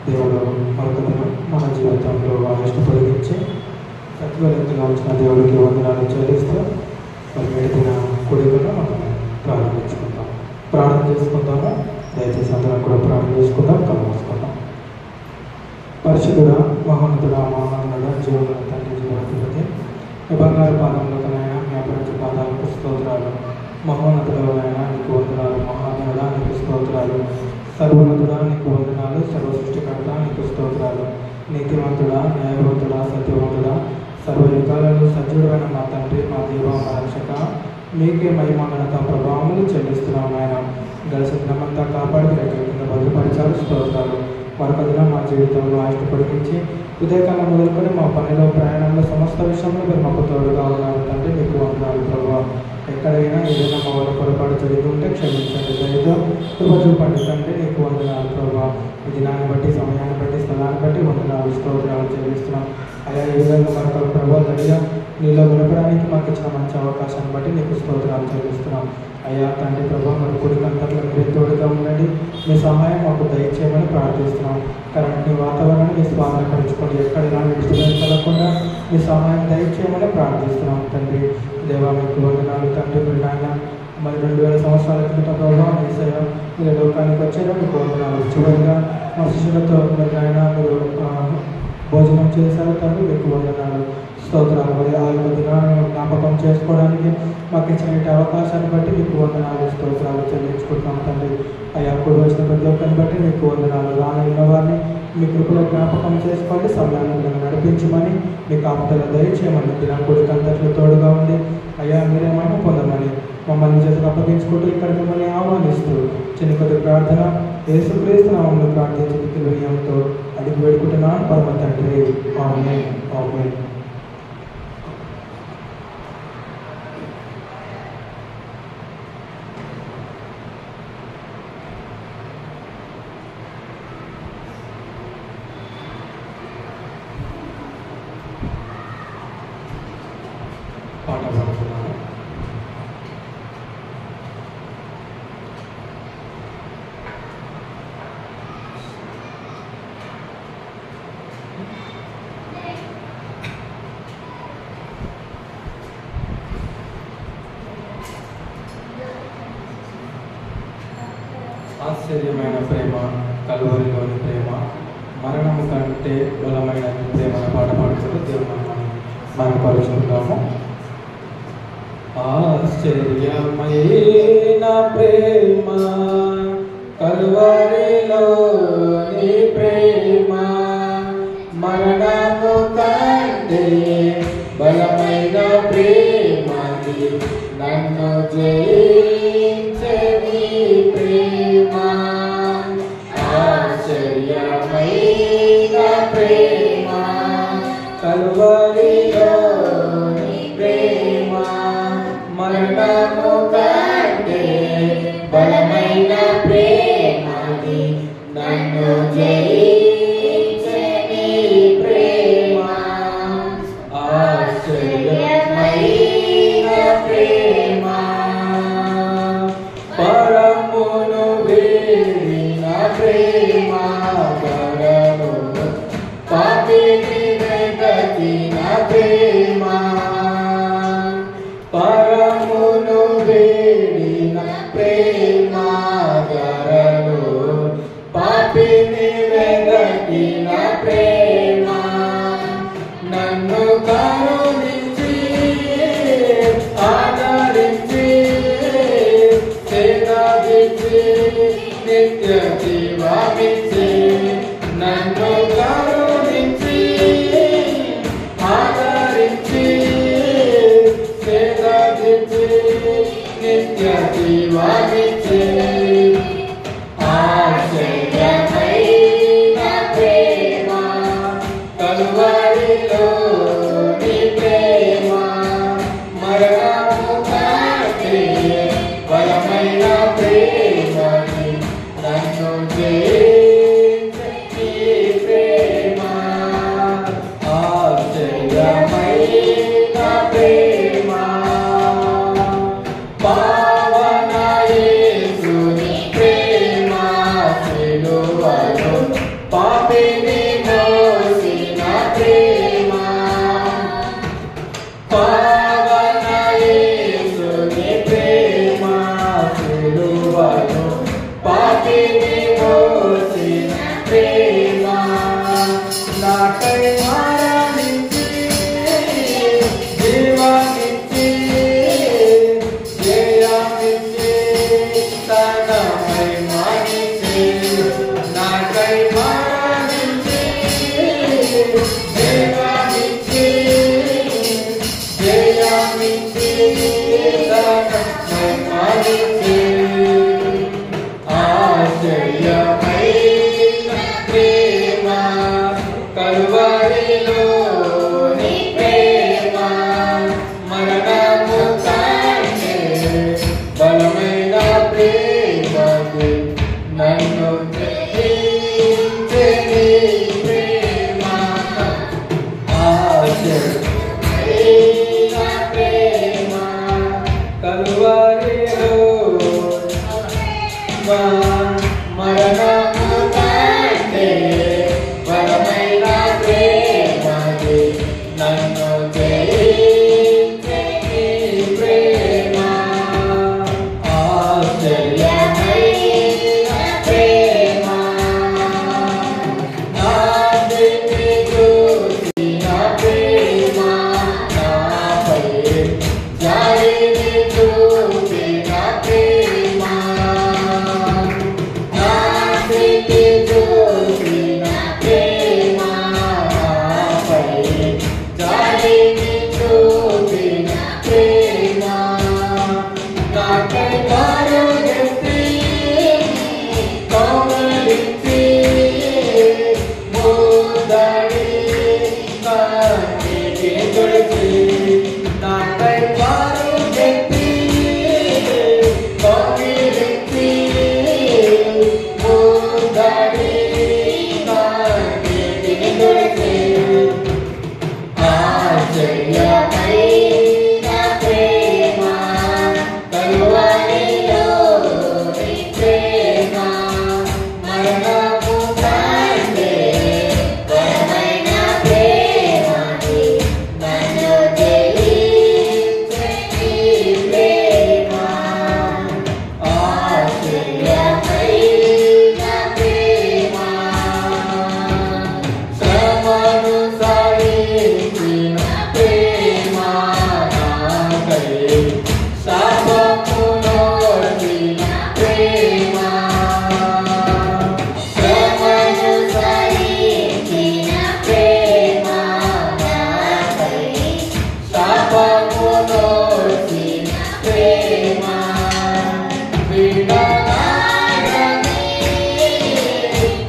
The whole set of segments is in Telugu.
దేవుడు మరొక దినం మన జీవితంలో ఆయుష్ను పొడిగించి సత్వలెంతగా ఉంచిన దేవుడికి వందనాలు చెల్లిస్తూ మరి నేటిన కూడికను మనం ప్రారంభించుకుందాం. ప్రార్థన చేసుకుందాము. దయచేసి అందరం కూడా ప్రార్థన చేసుకుందాం. కళ్ళు మూసుకుందాం. పరిశుద్ధుడా, మహోన్నతుడా, మహోన్నతుడా, జీవన తండ్రి, జీవనపతి ఈ బంగారు పాదంలోకనైనా మీ అపరంజ పాదాలకు స్తోత్రాలు. మహోన్నతుడైనా నీకు వందనాలు. మహాదేవుడా నీకు స్తోత్రాలు. సర్వోన్నతుడా నీకు వందనాలు. సర్వ సృష్టికర్త నీకు స్తోత్రాలు. నీతివంతుడా, న్యాయవంతుడా, సత్యవంతుడా, సర్వయుగాలలో సజ్జుడైన మా తండ్రి, మా దేవ, మా రక్షక, మీకే మహిమ ఘనత ప్రభావములు చెల్లిస్తున్నాం. ఆయన గడిచిన దినమంతా కాపాడి రెక్కల కింద భద్రపరిచారు. స్తోత్రాలు. మరొక దినం మా జీవితంలో ఆయన పొడిగించి ఉదయకాలం మొదలుకొని మా పనిలో, ప్రయాణంలో, సమస్త విషయంలో మీరు మాకు తోడుగా ఉన్నారు తండ్రి. మీకు వందనాలు ప్రభావ. ఎక్కడైనా ఏదైనా మా వల్ల పొరపాటు జరిగి ఉంటే క్షమించండి. దయతో కృప చూపండి తండ్రి. నీకు వందనాలు ప్రభావ. ఈ దినాన్ని బట్టి, సమయాన్ని బట్టి, స్థలాన్ని బట్టి వందనాలు, స్తోత్రాలు చెల్లిస్తున్నాం. అలా ఈ విధంగా మరొక ప్రభావ గడిగా నీలో గడపడానికి మాకు ఇచ్చిన మంచి అవకాశాన్ని బట్టి నీకు స్తోత్రాలు చెల్లిస్తున్నాం. అయ్యా తండ్రి ప్రభావ, మరి కుడికంతట్లో మీరే తోడుగా ఉండండి. మీ సహాయం మాకు దయచేయమని ప్రార్థిస్తున్నాం. కరెంట్ని, వాతావరణాన్ని మీ స్వాధీనపరచుకోండి. ఎక్కడ ఇలాంటి డిస్టర్బెన్స్ కలగకుండా మీ సహాయం దయచేయమని ప్రార్థిస్తున్నాం తండ్రి. దేవా మీకు వందనాలు తండ్రి. మీరు నాయన మరి 2000 సంవత్సరాల క్రితం ప్రభావం ఈసయ మీరు లోకానికి వచ్చారో మీకు వందనాలు. చివరిగా మా శిష్యులతో మరి నాయన మీరు భోజనం చేశారు తండ్రి. మీకు వందనాలు, స్తోత్రాలు. మరి ఆ యొక్క దినాన్ని జ్ఞాపకం చేసుకోవడానికి మాకు ఇచ్చిన అవకాశాన్ని బట్టి మీకు వందనాలు, స్తోత్రాలు చెల్లించుకుంటున్నాం తండ్రి. అయ్యా కూడి వచ్చిన ప్రతి ఒక్కరిని బట్టి మీకు వందనాలు. రానున్న వారిని మీ కృపలో జ్ఞాపకం చేసుకోండి. సమయాన్ని నడిపించమని, మీ కాపుదల దయచేయమని, దినం కూడికంతట్లో తోడుగా ఉండి అయ్యా మీరేమైనా పొందమని మమ్మల్ని చేతులు అప్పగించుకుంటూ ఇక్కడ మిమ్మల్ని ఆహ్వానిస్తూ చిన్న కొద్ది ప్రార్థన యేసుక్రీస్తు నామములో ప్రార్థించి వినయంతో అడిగి వేడుకుంటున్నాను పరమ తండ్రి. ఆమేన్, ఆమేన్. పాట పాడుతున్నాను. ఆశ్చర్యమైన ప్రేమ, కలువరిలోని ప్రేమ, మరణము కంటే బలమైన ప్రేమ పాట పాడుతూ దేవుని మనం పరుచుకుందాము. ఆశ్చర్యమైన ప్రేమ, కలువరిలోని ప్రేమ, మరణము కంటే బలమైన ప్రేమ, నన్ను జయించే నీ ప్రేమ. ఆశ్చర్యమైన ప్రేమ, కలువరిలోని ప్రేమ, మరణము కంటే బలమైన ప్రేమ, పాపిని మోసిన ప్రేమ పావన యేసుని ప్రేమ సిలువను పాపిని మోసిన ప్రేమ నాకై మరణించి జీవమిచ్చి జయమిచ్చి తన మహిమనిచ్చి నాకై మరణించి జీవమిచ్చి జయమిచ్చి తన మహిమనిచ్చి ఆశ్చర్యమైన ప్రేమ కలువరిలోని ప్రేమ మరణము కంటే బలమైన ప్రేమకు నన్ను జయించే నీ ప్రేమ ఆశ్చర్యమైన ప్రేమ కలువరిలో మరణము కంటే బలమైన ప్రేమకు నన్ను జయించే నీ ప్రేమ ఆశ్చర్యమైన ప్రేమ నా దివ్య చూసిన ప్రేమ నాపై జాలిని చూపిన ప్రేమ నా దివ్య చూసిన ప్రేమ నాపై జాలిని చూపిన ప్రేమ నాకై కారుగెత్తి కౌగిలించి ముద్దడి కన్నీటి తుడిచి నాకై కారుగెత్తి కౌగిలించి ముద్దడి కన్నీటి తుడిచి ఆశ్చర్యమైన ప్రేమ కలువరిలోని ప్రేమ మరణము కంటే బలమైన ప్రేమకు నన్ను జయించే నీ ప్రేమ ఆశ్చర్యమైన ప్రేమ శ్రమను సహించిన ప్రేమ నాకై శాపమునోచిన ప్రేమ శ్రమను సహించిన ప్రేమ నాకై శాపమునోచిన ప్రేమ విడనాడని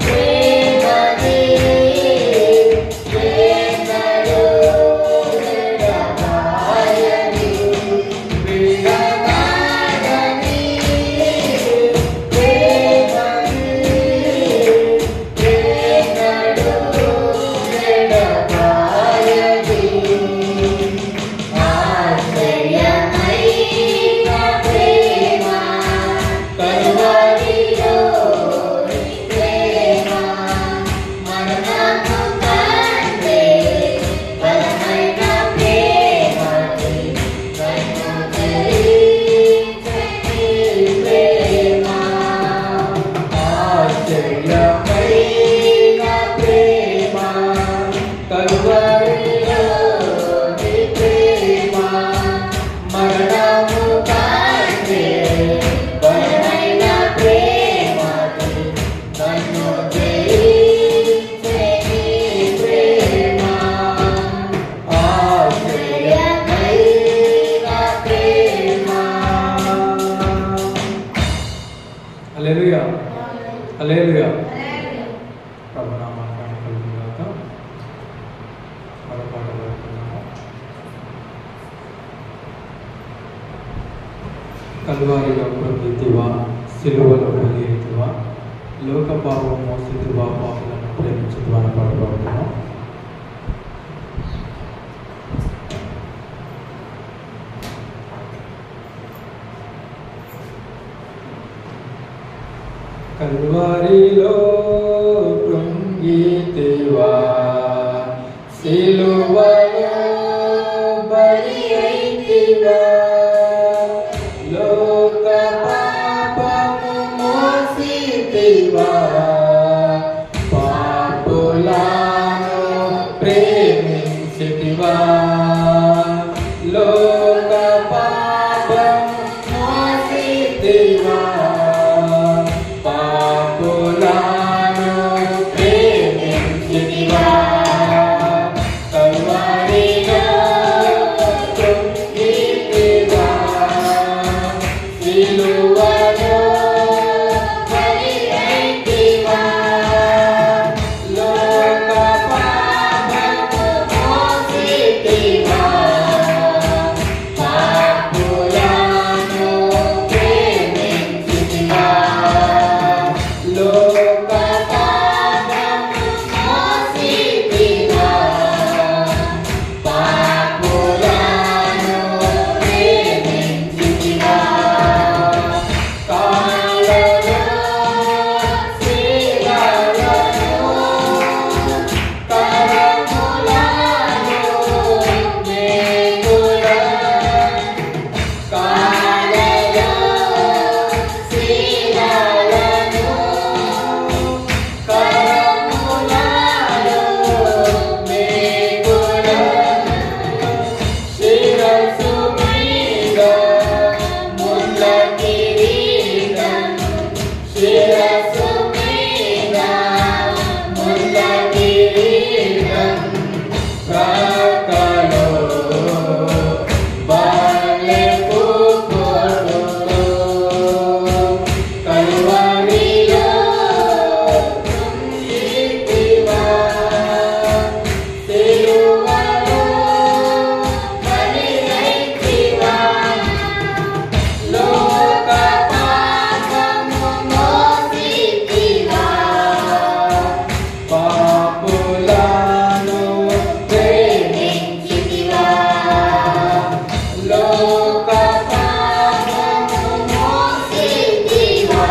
ప్రేమని ఎన్నడూ ఎడబాయని విడనాడని ప్రేమని ఎన్నడూ ఎడబాయని ఆశ్చర్యమైన ప్రేమ కలువరిలోని ప్రేమ మరణము కంటే బలమైన ప్రేమకు నన్ను జయించే నీ ప్రేమ ఆశ్చర్యమైన ప్రేమ కలువరిలోని ప్రేమ మరణము కంటే బలమైన ప్రేమకు నన్ను జయించే నీ ప్రేమ ఆశ్చర్యమైన ప్రేమ. హల్లెలూయా హల్లెలూయా ప్రభునామానికి మహిమ కలుగును గాక. మరో పాట పాడుతున్నాము. కల్వారిలో పొందితివా సిలువలో పొందితివా లోక పాపం మోసితివా పాపులను ప్రేమించుతివా అని పాట పాడుతున్నాం. కల్వారిలో కృంగి ప్రేమించితివా లోక పాపం మోసితివా పాపులను ప్రేమించితివా కల్వరిలో కృంగితివా సిలువలో బలి అయితివా లోక పాపము మోసితివా పాపులను ప్రేమించితివా లోక పాపము మోసితివా పాపులను ప్రేమించితివా కాళ్ళలో శిలలను కరములను మేకులను కాళ్ళలో శిలలను కరములను మేకులను శిరస్సు మీద ముళ్ళ కిరీటం శిరస్సు మీద ముళ్ళ కిరీటం ప్రక్కలో బల్లెపు కొడుతూ కల్వరిలో కృంగితివా సిలువలో బలి అయితివా లోక పాపము మోసితివా పాపులను ప్రేమించితివా లోక పాపము మోసితివా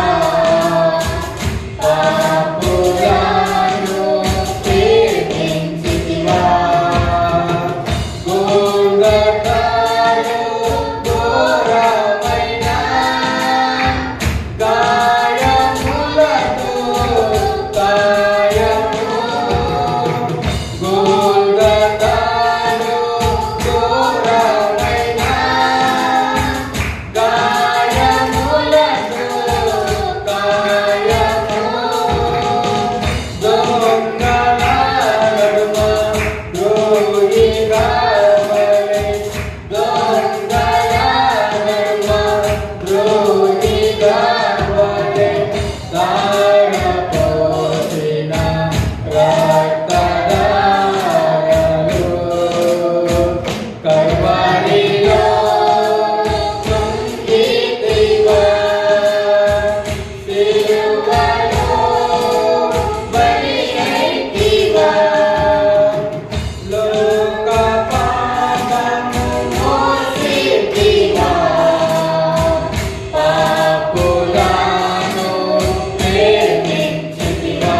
పాపులను ప్రేమించితివా గోల్గొతాలో ఘోరమైన గాయములతో కాయము గోల్గొతాలో ఘోరమైన గాయములతో కాయము దొంగల నడుమ ద్రోహిగా వలె దొంగల నడుమ ద్రోహిగా వలె ధారపోసిన రక్తధారలు కల్వరిలో కృంగితివా సిలువలో బలి అయితివా లోక పాపము మోసితివా పాపులను ప్రేమించితివా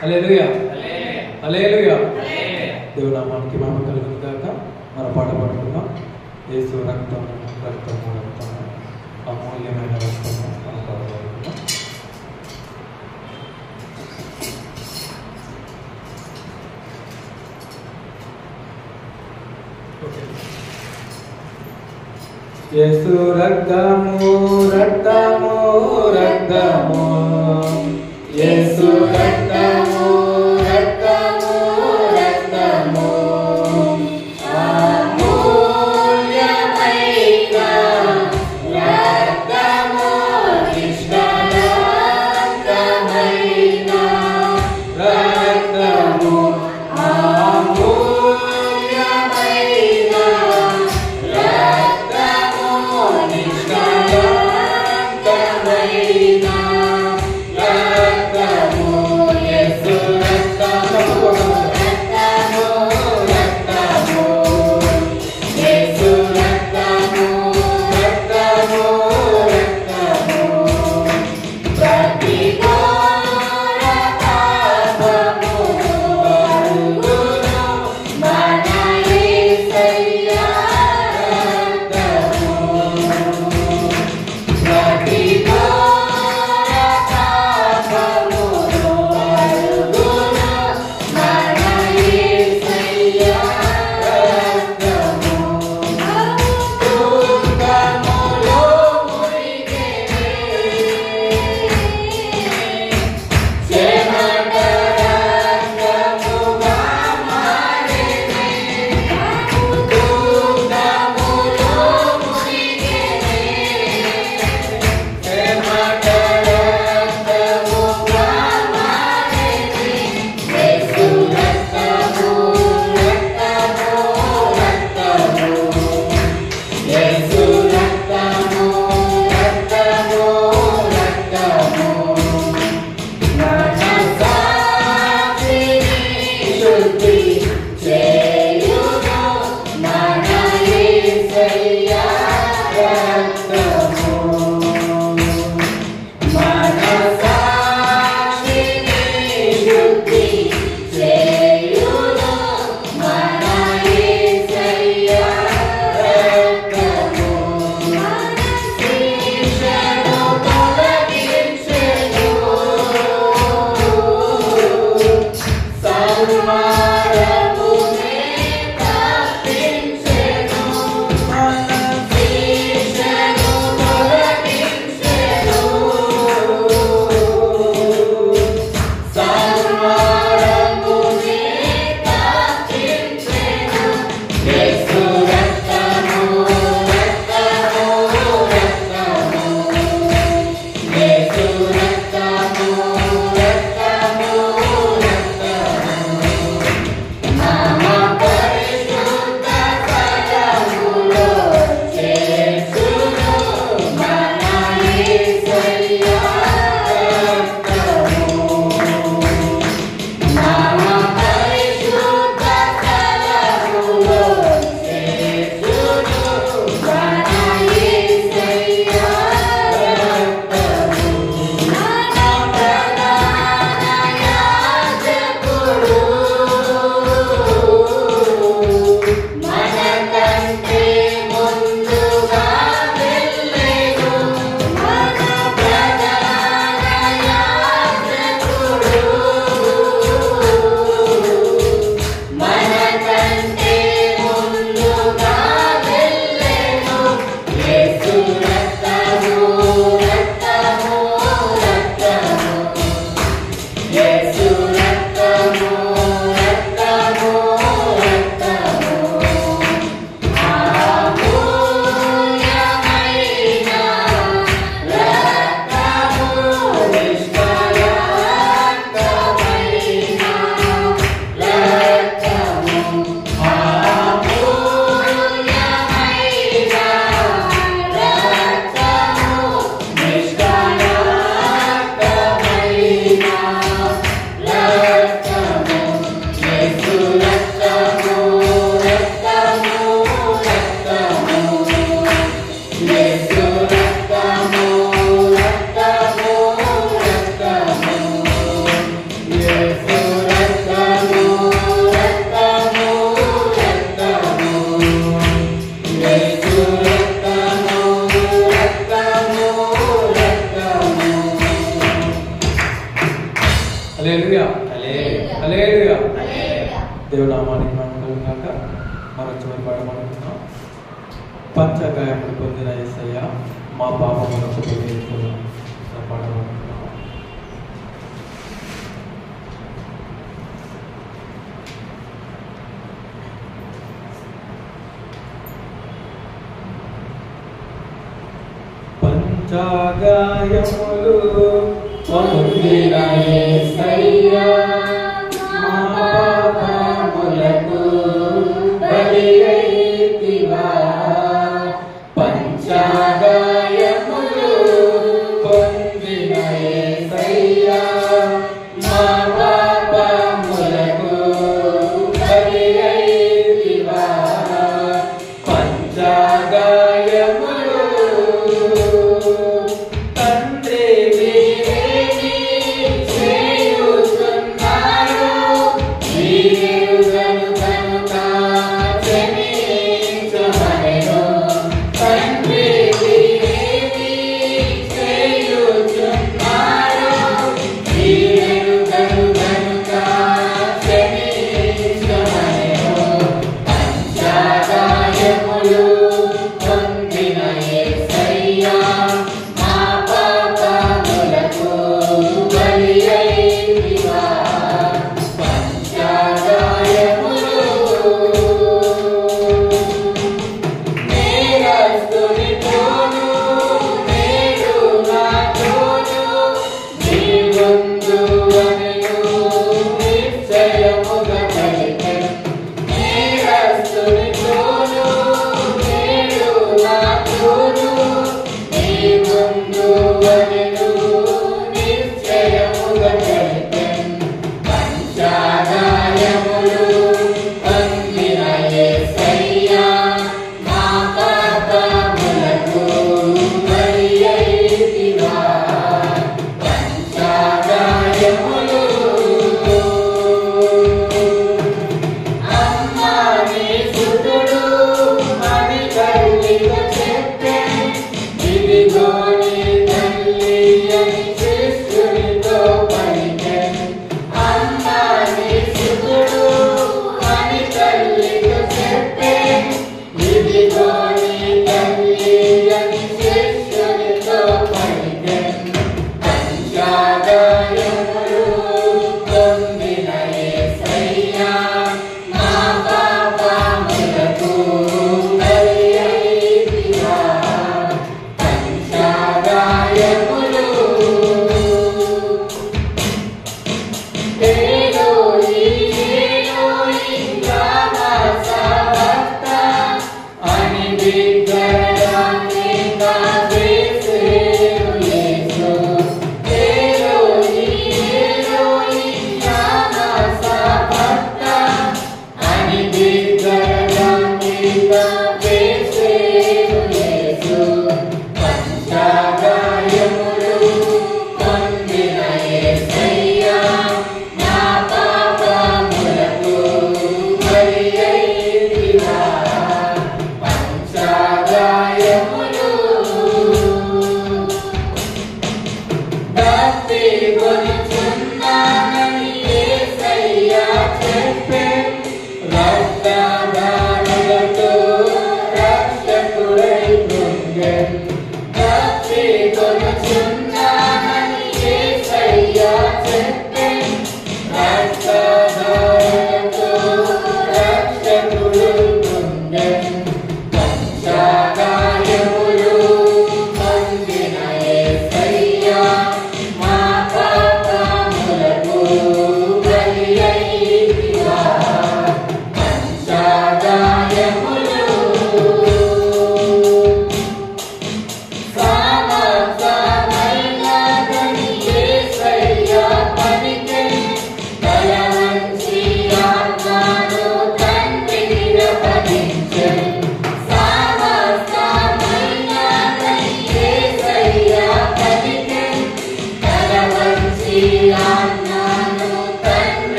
హల్లెలూయా హల్లెలూయా. దేవుని నామానికి మహిమ కలుగును గాక. మన పాట పాడుకుందాం. యేసు రక్తము రక్తము రక్తము అమూల్యమైన రక్తము మన పాట పాడుకుందాం. యేసు రక్తము రక్తము రక్తము యేసు రక్తము రక్తము రక్తము అమూల్యమైన రక్తము నిష్కళంకమైన రక్తము అమూల్యమైన రక్తము నిష్కళంకమైన రక్తము యేసు రక్తము రక్తము రక్తము యేసు రక్తము రక్తము రక్తము ప్రతి ఘోర పాపమును కడుగును మన యేసయ్య రక్తము ప్రతి ఘోర పాపమును కడుగును మన యేసయ్య రక్తము దుర్గములో మునిగెనే చెమట రక్తముగా మారెనే దుర్గములో మునిగెనే చెమట రక్తముగా మారెనే యేసు రక్తము రక్తము రక్తము యేసు రక్తము రక్తము రక్తము మనసాక్షిని శుద్ధి చేయును మన యేసయ్య రక్తము మనసాక్షిని శుద్ధి చేయును మన యేసయ్య రక్తము శిక్షను తొలగించెను సంహారమునే తప్పించెను శిక్షను తొలగించెను సంహారమునే తప్పించెను యేసు రక్తము రక్తము రక్తము యేసు రక్తము రక్తము రక్తము దేవుడు నామానికి మహిమ కలుగుగాక. మనం చివరి పాడమనుకున్నాం. పంచగాయములు పొందిన యేసయ్య మా పాపములకు తొలగించును పాడమనుకున్నాం. పంచగాయములు పొందిన యేసయ్య మా పాపములకు బలి అయితివా. పంచగాయములు పొందిన యేసయ్య మా పాపములకు బలి అయితివా. పంచగాయములు తండ్రి నీవేమి చేయుచున్నావు.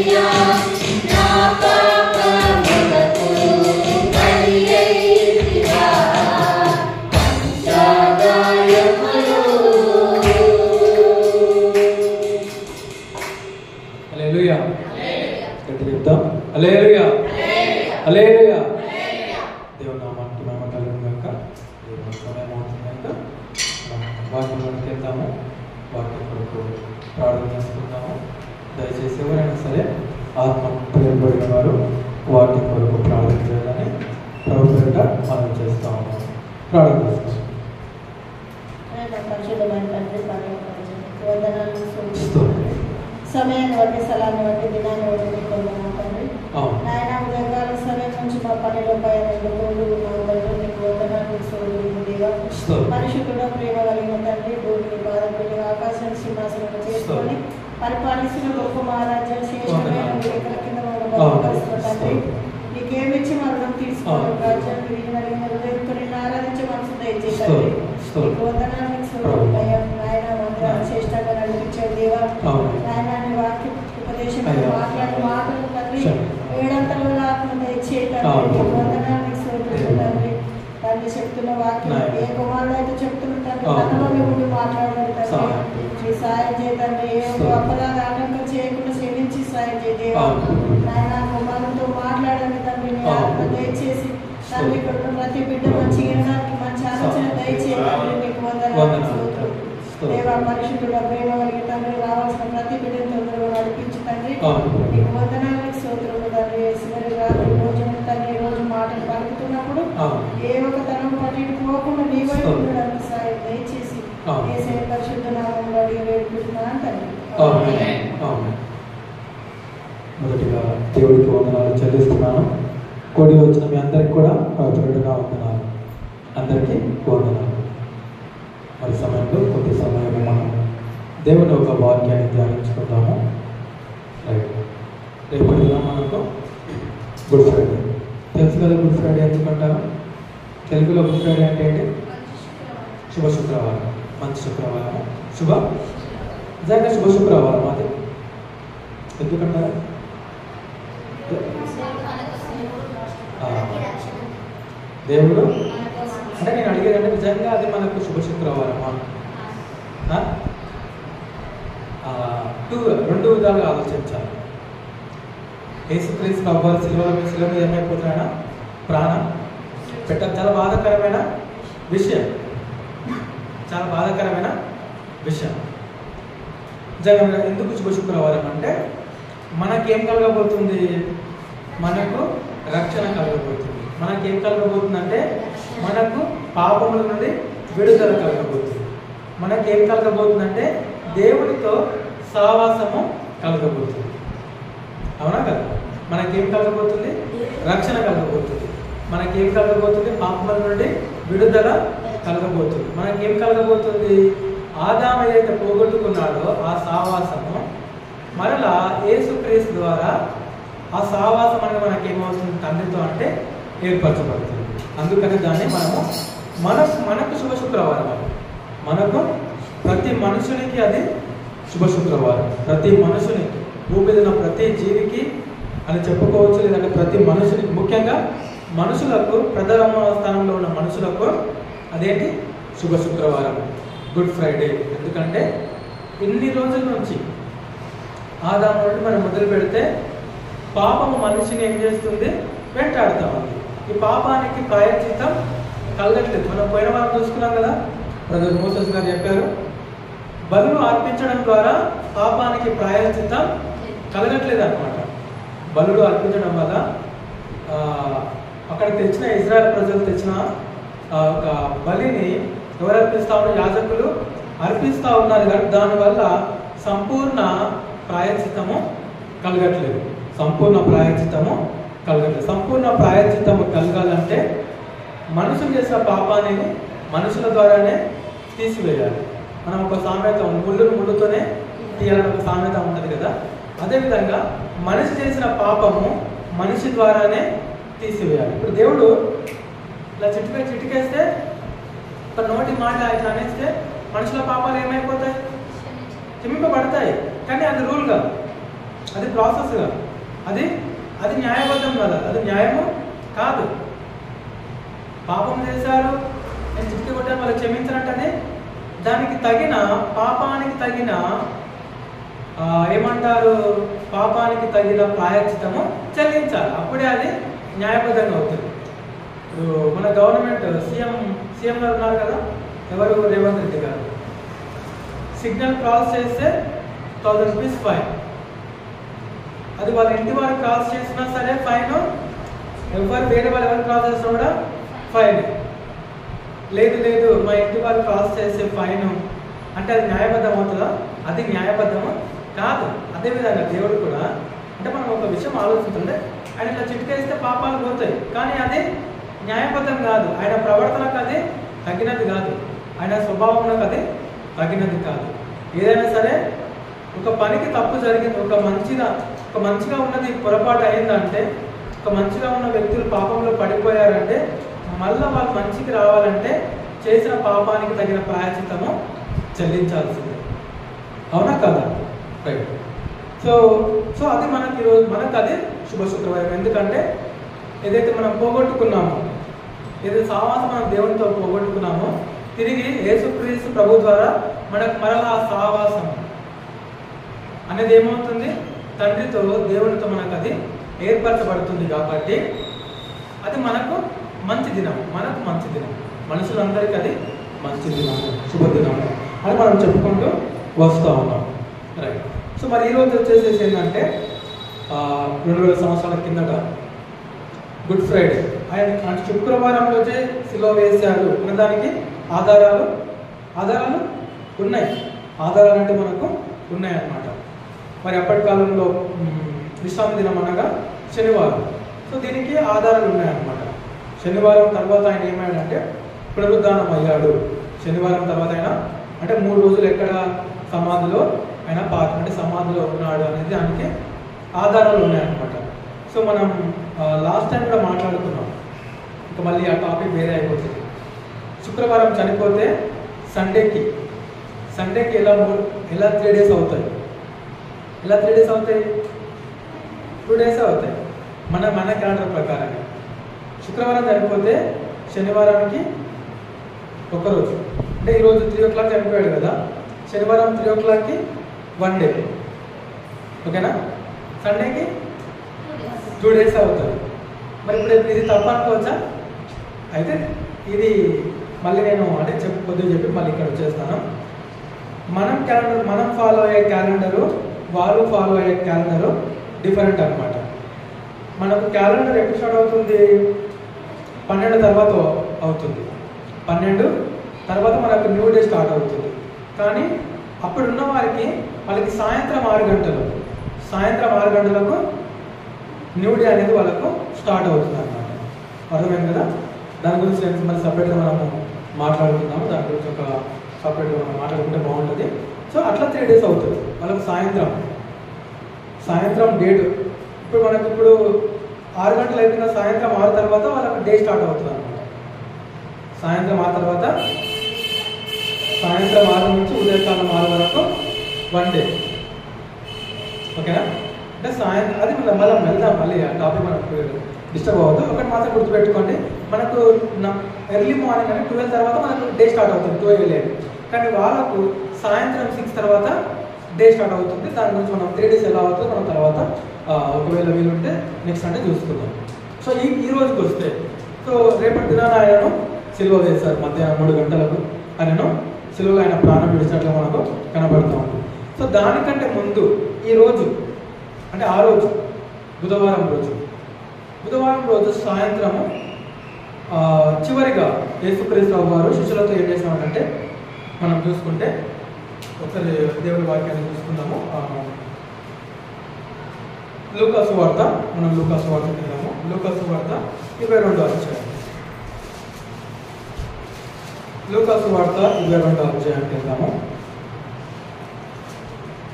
యేసయ్యా నా పాపములకు బలి అయితివా పంచగాయములు. హల్లెలూయా. గట్టిగా చెప్తాం హల్లెలూయా హల్లెలూయా. దేవుని నామానికి మహిమ కలుగును గాక. దేవుని సమయం అవుతుంది కనుక మనం వాక్యంలోకి వెళ్తాము. వాక్యం కొరకు ప్రార్థన చేసుకుంటాము. దయచేసి ఎవరైనా సరే ఆత్మ ప్రేరపడిన వారు వాక్యం కొరకు ప్రార్థన చేయాలని ప్రభుత్వంగా మనం చేస్తా ఉన్నాం. ప్రార్థన చేస్తాం. పరిశుద్ధమైన తండ్రి వందనాలు సమయాన్ని బట్టి స్థలాన్ని బట్టి దినాన్ని బట్టి మీకు వందనాలు తండ్రి. నాయన ఉదయకాల సమయం నుంచి మా పనిలో పైన మీకు వందనాలు దేవా. పరిశుద్ధుడు ప్రేమ కలిగిన తండ్రి భూమిని బాధపెట్టి ఆకాశాన్ని సింహాసనం చేసుకొని పరిపాలిస్తున్న గొప్ప మహారాజ్యం శ్రేష్టమైన ఎకర కింద పరిస్థితులు తండ్రి నీకేమిచ్చి మనం తీసుకోవాలి రాజ్యాన్ని విరిగిన హృదయంతో ఆరాధించే మనసు దయచేయండి. నీకు వందనాలు నాయన వందనాలు శ్రేష్టంగా నడిపించాడు దేవా. నాయన వాక్య ఉపదేశం మాట్లాడే మాటలు తండ్రి ఏడంతల ఆత్మ దయచేయండి. నీకు వందనాలు తండ్రి. తండ్రి చెప్తున్న వాక్యం ఏ కుమారుడు అయితే చెప్తున్న తండ్రి మనలో ఉండి మాట్లాడాలి తండ్రి. మీ సాయం చేయండి. ఏ అపరాధ ఆటంకం చేయకుండా క్షమించి సాయం చేయ నాయన కుమారుడితో మాట్లాడండి తండ్రి. నీ ఆత్మ దయచేసి తండ్రి ప్రతి బిడ్డ మంచి వినడానికి మంచి ఆలోచన దయచేయండి. మీకు వందనాలు దేవా. పరిశుద్ధుడ ప్రేమ కలిగి తండ్రి రావాల్సిన ప్రతి బిడ్డను తొందరగా నడిపించి తండ్రి మీకు వందనాలకు స్తోత్రములు తండ్రి. రాత్రి భోజనం తండ్రి రోజు మాటలు పలుకుతున్నప్పుడు ఏ ఒక తరం పట్టి పోకుండా నీ వైపు ఉండడానికి సాయం దయచేసి యేసయ్య పరిశుద్ధ నామములో అడిగి వేడుకుంటున్నాను తండ్రి. మొదటిగా దేవుడికి వందనాలు చెల్లిస్తున్నాను. కూడి వచ్చిన మీ అందరికి కూడా పవిత్రుడిగా వందనాలు. అందరికీ వందనాలు. మరి సమయంలో కొద్ది సమయం మనం దేవుని ఒక వాక్యాన్ని ధ్యానించుకుందాము. రేపటి మనకు గుడ్ ఫ్రైడే తెలుసు కదా. గుడ్ ఫ్రైడే ఎందుకంటారు? తెలుగులో గుడ్ ఫ్రైడే అంటే ఏంటి? శుభ శుక్రవారం, మంచి శుక్రవారం, నిజంగా శుభ శుక్రవారం. అది ఎందుకంటారు? దేవుడు అంటే నేను అడిగేదంటే నిజంగా అది మనకు శుభ శుక్రవారమా? రెండు విధాలుగా ఆలోచించాలి. యేసుక్రీస్తు అవ్వాలి శిలువ మీద ఏమైపోతున్నాయన ప్రాణం పెట్టడం చాలా బాధాకరమైన విషయం. చాలా బాధాకరమైన విషయం. నిజంగా ఎందుకు శుభ శుక్రవారం అంటే మనకేం కలగబోతుంది? మనకు రక్షణ కలగబోతుంది. మనకేం కలగబోతుంది అంటే మనకు పాపముల నుండి విడుదల కలగబోతుంది. మనకేం కలగబోతుందంటే దేవుడితో సహవాసము కలగబోతుంది. అవునా కదా? మనకేం కలగబోతుంది? రక్షణ కలగబోతుంది. మనకేం కలగబోతుంది? పాపముల నుండి విడుదల కలగబోతుంది. మనకేం కలగబోతుంది? ఆదాము ఏదైతే పోగొట్టుకున్నాడో ఆ సహవాసము మరలా యేసుక్రీస్తు ద్వారా ఆ సహవాసం అనేది మనకేమవుతుంది? తండ్రితో అంటే ఏర్పరచబడుతుంది. అందుకని దాన్ని మనకు శుభ శుక్రవారం. మనకు ప్రతి మనుషునికి అది శుభ శుక్రవారం. ప్రతి మనుషునికి, భూమి మీద ప్రతి జీవికి అని చెప్పుకోవచ్చు. లేదంటే ప్రతి మనుషునికి, ముఖ్యంగా మనుషులకు, ప్రథమ స్థానంలో ఉన్న మనుషులకు అదేంటి? శుభ శుక్రవారం, గుడ్ ఫ్రైడే. ఎందుకంటే ఇన్ని రోజుల నుంచి ఆదాము నుండి మనం మొదలు పెడితే పాపము మనిషిని ఏం చేస్తుంది? వెంటాడుతూ ఉంది. ఈ పాపానికి ప్రాయశ్చిత్తం కలగట్లేదు. మనం పోయిన వారం చూసుకున్నాం కదా, బ్రదర్ మోసెస్ గారు చెప్పారు, బలులు అర్పించడం ద్వారా పాపానికి ప్రాయశ్చిత్తం కలగట్లేదు అనమాట. బలులు అర్పించడం వల్ల అక్కడ తెచ్చిన ఇజ్రాయెల్ ప్రజలు తెచ్చిన ఒక బలిని ఎవరు అర్పిస్తూ ఉన్నారు? యాజకులు అర్పిస్తూ ఉన్నారు. కానీ దానివల్ల సంపూర్ణ ప్రాయశ్చిత్తము కలగట్లేదు. సంపూర్ణ ప్రాయశ్చిత్తము కలగాలంటే మనుషులు చేసిన పాపాన్ని మనుషుల ద్వారానే తీసివేయాలి. మనం ఒక సామెత, ముళ్ళును ముళ్ళుతోనే తీయాలని ఒక సామెత ఉంటుంది కదా. అదేవిధంగా మనిషి చేసిన పాపము మనిషి ద్వారానే తీసివేయాలి. ఇప్పుడు దేవుడు ఇలా చిటికేస్తే, ఒక నోటి మాట ఇట్లా అనేస్తే మనుషుల పాపాలు ఏమైపోతాయి? క్షమింపబడతాయి. కానీ అది రూల్ కాదు. అది ప్రాసెస్ కాదు, అది అది న్యాయబద్ధం కదా, అది న్యాయము కాదు. పాపం చేశారు, నేను చిట్టి కొట్టాను వాళ్ళు క్షమించాలంటే దానికి తగిన పాపానికి తగిన ఏమంటారు, పాపానికి తగిన ప్రాయశ్చిత్తము చెల్లించాలి. అప్పుడే అది న్యాయబద్ధంగా అవుతుంది. ఇప్పుడు మన గవర్నమెంట్ సీఎం గారు ఉన్నారు కదా, ఎవరు, రేవంత్ రెడ్డి గారు, సిగ్నల్ క్రాస్ చేస్తే 1000 రూపీస్ ఫైన్. అది వాళ్ళ ఇంటి వారు క్రాస్ చేసినా సరే ఫైన్, ఎవరు వేరే వాళ్ళు ఎవరు క్రాస్ చేసినా కూడా ఫైన్. లేదు మా ఇంటి వారు క్రాస్ చేసే ఫైన్ అంటే అది న్యాయబద్ధం అవుతుందా? అది న్యాయబద్ధము కాదు. అదేవిధంగా దేవుడు కూడా, అంటే మనం ఒక విషయం ఆలోచిస్తుంటే ఆయన ఇట్లా చిటికేస్తే పాపాలు పోతాయి, కానీ అది న్యాయబద్ధం కాదు. ఆయన ప్రవర్తనకు అది తగినది కాదు, ఆయన స్వభావంలో అది తగినది కాదు. ఏదైనా సరే ఒక పనికి తప్పు జరిగింది, ఒక మంచిగా ఉన్నది పొరపాటు అయిందంటే, ఒక మంచిగా ఉన్న వ్యక్తులు పాపంలో పడిపోయారంటే మళ్ళీ వాళ్ళు మంచికి రావాలంటే చేసిన పాపానికి తగిన ప్రాయశ్చిత్తము చెల్లించాల్సిందే. అవునా కదా? రైట్. సో అది మనకి ఈరోజు మనకు అది శుభ శుక్రవారం. ఎందుకంటే ఏదైతే మనం పోగొట్టుకున్నామో, ఏదైతే సావాసం మనం దేవునితో పోగొట్టుకున్నామో, తిరిగి యేసుక్రీస్తు ప్రభు ద్వారా మనకు మరలా సావాసం అనేది ఏమవుతుంది, తండ్రితో దేవునితో మనకు అది ఏర్పరచబడుతుంది. కాబట్టి అది మనకు మంచి దినం, మనుషులందరికీ అది మంచి దినము, శుభదినము అని మనం చెప్పుకుంటూ వస్తూ ఉన్నాం. రైట్. సో మరి ఈరోజు వచ్చేసేసి ఏంటంటే 2000 సంవత్సరాల కిందట గుడ్ ఫ్రైడే, ఆయన శుక్రవారం రోజే సిలువ వేశారు అన్నదానికి ఆధారాలు ఉన్నాయి. ఆధారాలు అంటే మనకు ఉన్నాయి అన్నమాట. మరి అప్పటి కాలంలో విశ్రాంతి దినం అనగా శనివారం. సో దీనికి ఆధారాలు ఉన్నాయన్నమాట. శనివారం తర్వాత ఆయన ఏమైందంటే పునరుద్ధానం అయ్యాడు. శనివారం తర్వాత ఆయన అంటే 3 రోజులు ఎక్కడ సమాధిలో ఆయన అంటే సమాధిలో ఉన్నాడు అనేది దానికి ఆధారాలు ఉన్నాయన్నమాట. సో మనం లాస్ట్ టైం కూడా మాట్లాడుకున్నాం, ఇంకా మళ్ళీ ఆ టాపిక్ వేరే అయిపోతుంది. శుక్రవారం చనిపోతే సండేకి ఎలా 3 డేస్ అవుతాయి? ఎలా 3 డేస్ అవుతాయి? 2 డేస్ అవుతాయి మన క్యాలెండర్ ప్రకారంగా. శుక్రవారం చనిపోతే శనివారానికి ఒకరోజు, అంటే ఈరోజు 3 o'clock చనిపోయాడు కదా, శనివారం 3 o'clockకి 1 డే, ఓకేనా? సండేకి 2 డేస్ అవుతుంది. మరి ఇప్పుడు ఇది తప్ప అనుకోవచ్చా? అయితే ఇది మళ్ళీ నేను అంటే కొద్దిగా చెప్పి మళ్ళీ ఇక్కడ వచ్చేస్తాను. మనం ఫాలో అయ్యే క్యాలెండరు, వాళ్ళు ఫాలో అయ్యే క్యాలెండరు డిఫరెంట్ అనమాట. మనకు క్యాలెండర్ ఎప్పుడు స్టార్ట్ అవుతుంది? 12 తర్వాత అవుతుంది. 12 తర్వాత మనకు న్యూ డే స్టార్ట్ అవుతుంది. కానీ అప్పుడున్న వాళ్ళకి సాయంత్రం 6 గంటలకు న్యూ డే అనేది వాళ్ళకు స్టార్ట్ అవుతుంది అన్నమాట. అర్థమైంది కదా? దాని గురించి మరి సపరేట్గా మనము మాట్లాడుకుందాము. దాని గురించి ఒక సపరేట్గా మనం మాట్లాడుకుంటే బాగుంటుంది. సో అట్లా 3 డేస్ అవుతుంది వాళ్ళకు. సాయంత్రం డేట్ ఇప్పుడు మనకు 6 గంటలు అయిపోయిన సాయంత్రం 6 తర్వాత వాళ్ళకి డే స్టార్ట్ అవుతుంది అనమాట. సాయంత్రం 6 తర్వాత సాయంత్రం 6 నుంచి ఉదయకాలం 6 వరకు 1 డే, ఓకేనా? అంటే సాయంత్రం అది మనం వెళ్దాం, మళ్ళీ ఆ టాపిక్ మనకు డిస్టర్బ్ అవ్వద్దు. ఒకటి మాత్రం గుర్తుపెట్టుకోండి, మనకు ఎర్లీ మార్నింగ్ అంటే 12 తర్వాత మనకు డే స్టార్ట్ అవుతుంది, 12 AM. కానీ వాళ్ళకు సాయంత్రం 6 తర్వాత డే స్టార్ట్ అవుతుంది. దాని గురించి మనం 3 డేస్ ఎలా అవుతుందో మనం తర్వాత ఒకవేళ వీలుంటే నెక్స్ట్ అంటే చూసుకుందాం. సో ఈ రోజుకి వస్తే, సో రేపటి దినాన ఆయనను సిలువ వేశారు. మధ్యాహ్నం 3 గంటలకు ఆయనను సిలువలో ఆయన ప్రాణం విడిచినట్లు మనకు కనబడుతూ ఉంది. సో దానికంటే ముందు ఈ రోజు అంటే ఆ రోజు బుధవారం రోజు సాయంత్రము చివరిగా యేసుక్రీస్తు వారు శిష్యులతో ఏం చేసినామంటే మనం చూసుకుంటే ఒకసారి దేవుని వాక్యాన్ని చూసుకుందాము. లూకాసు వార్త వెళ్దాము. లూకాసు వార్త 22వ అధ్యాయం. లూకాసు వార్త 22వ అధ్యాయానికి వెళ్దాము.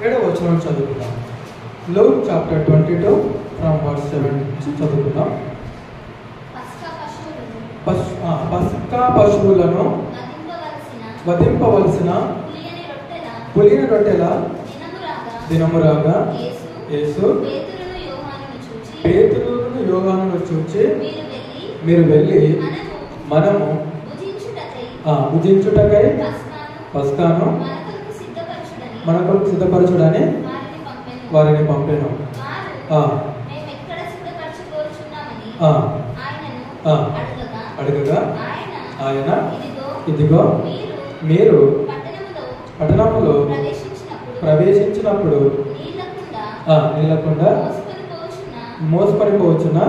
7వ వచనం చదువుకుందాం. Luke chapter 22 from verse 7 చదువుకుందాం. పస్కా పశువులను వధింపవలసిన పులిన రొట్టెల దినము రాగా యేసు పేతురును యోహానును చూచి మీరు వెళ్ళి మనము భుజించుటకై పస్కాను మన కొరకు సిద్ధపరచుడని వారిని పంపెను. అడగగా ఆయన ఇదిగో మీరు పట్టణములో ప్రవేశించినప్పుడు నీళ్ళకుండా మోసపడిపోవచ్చున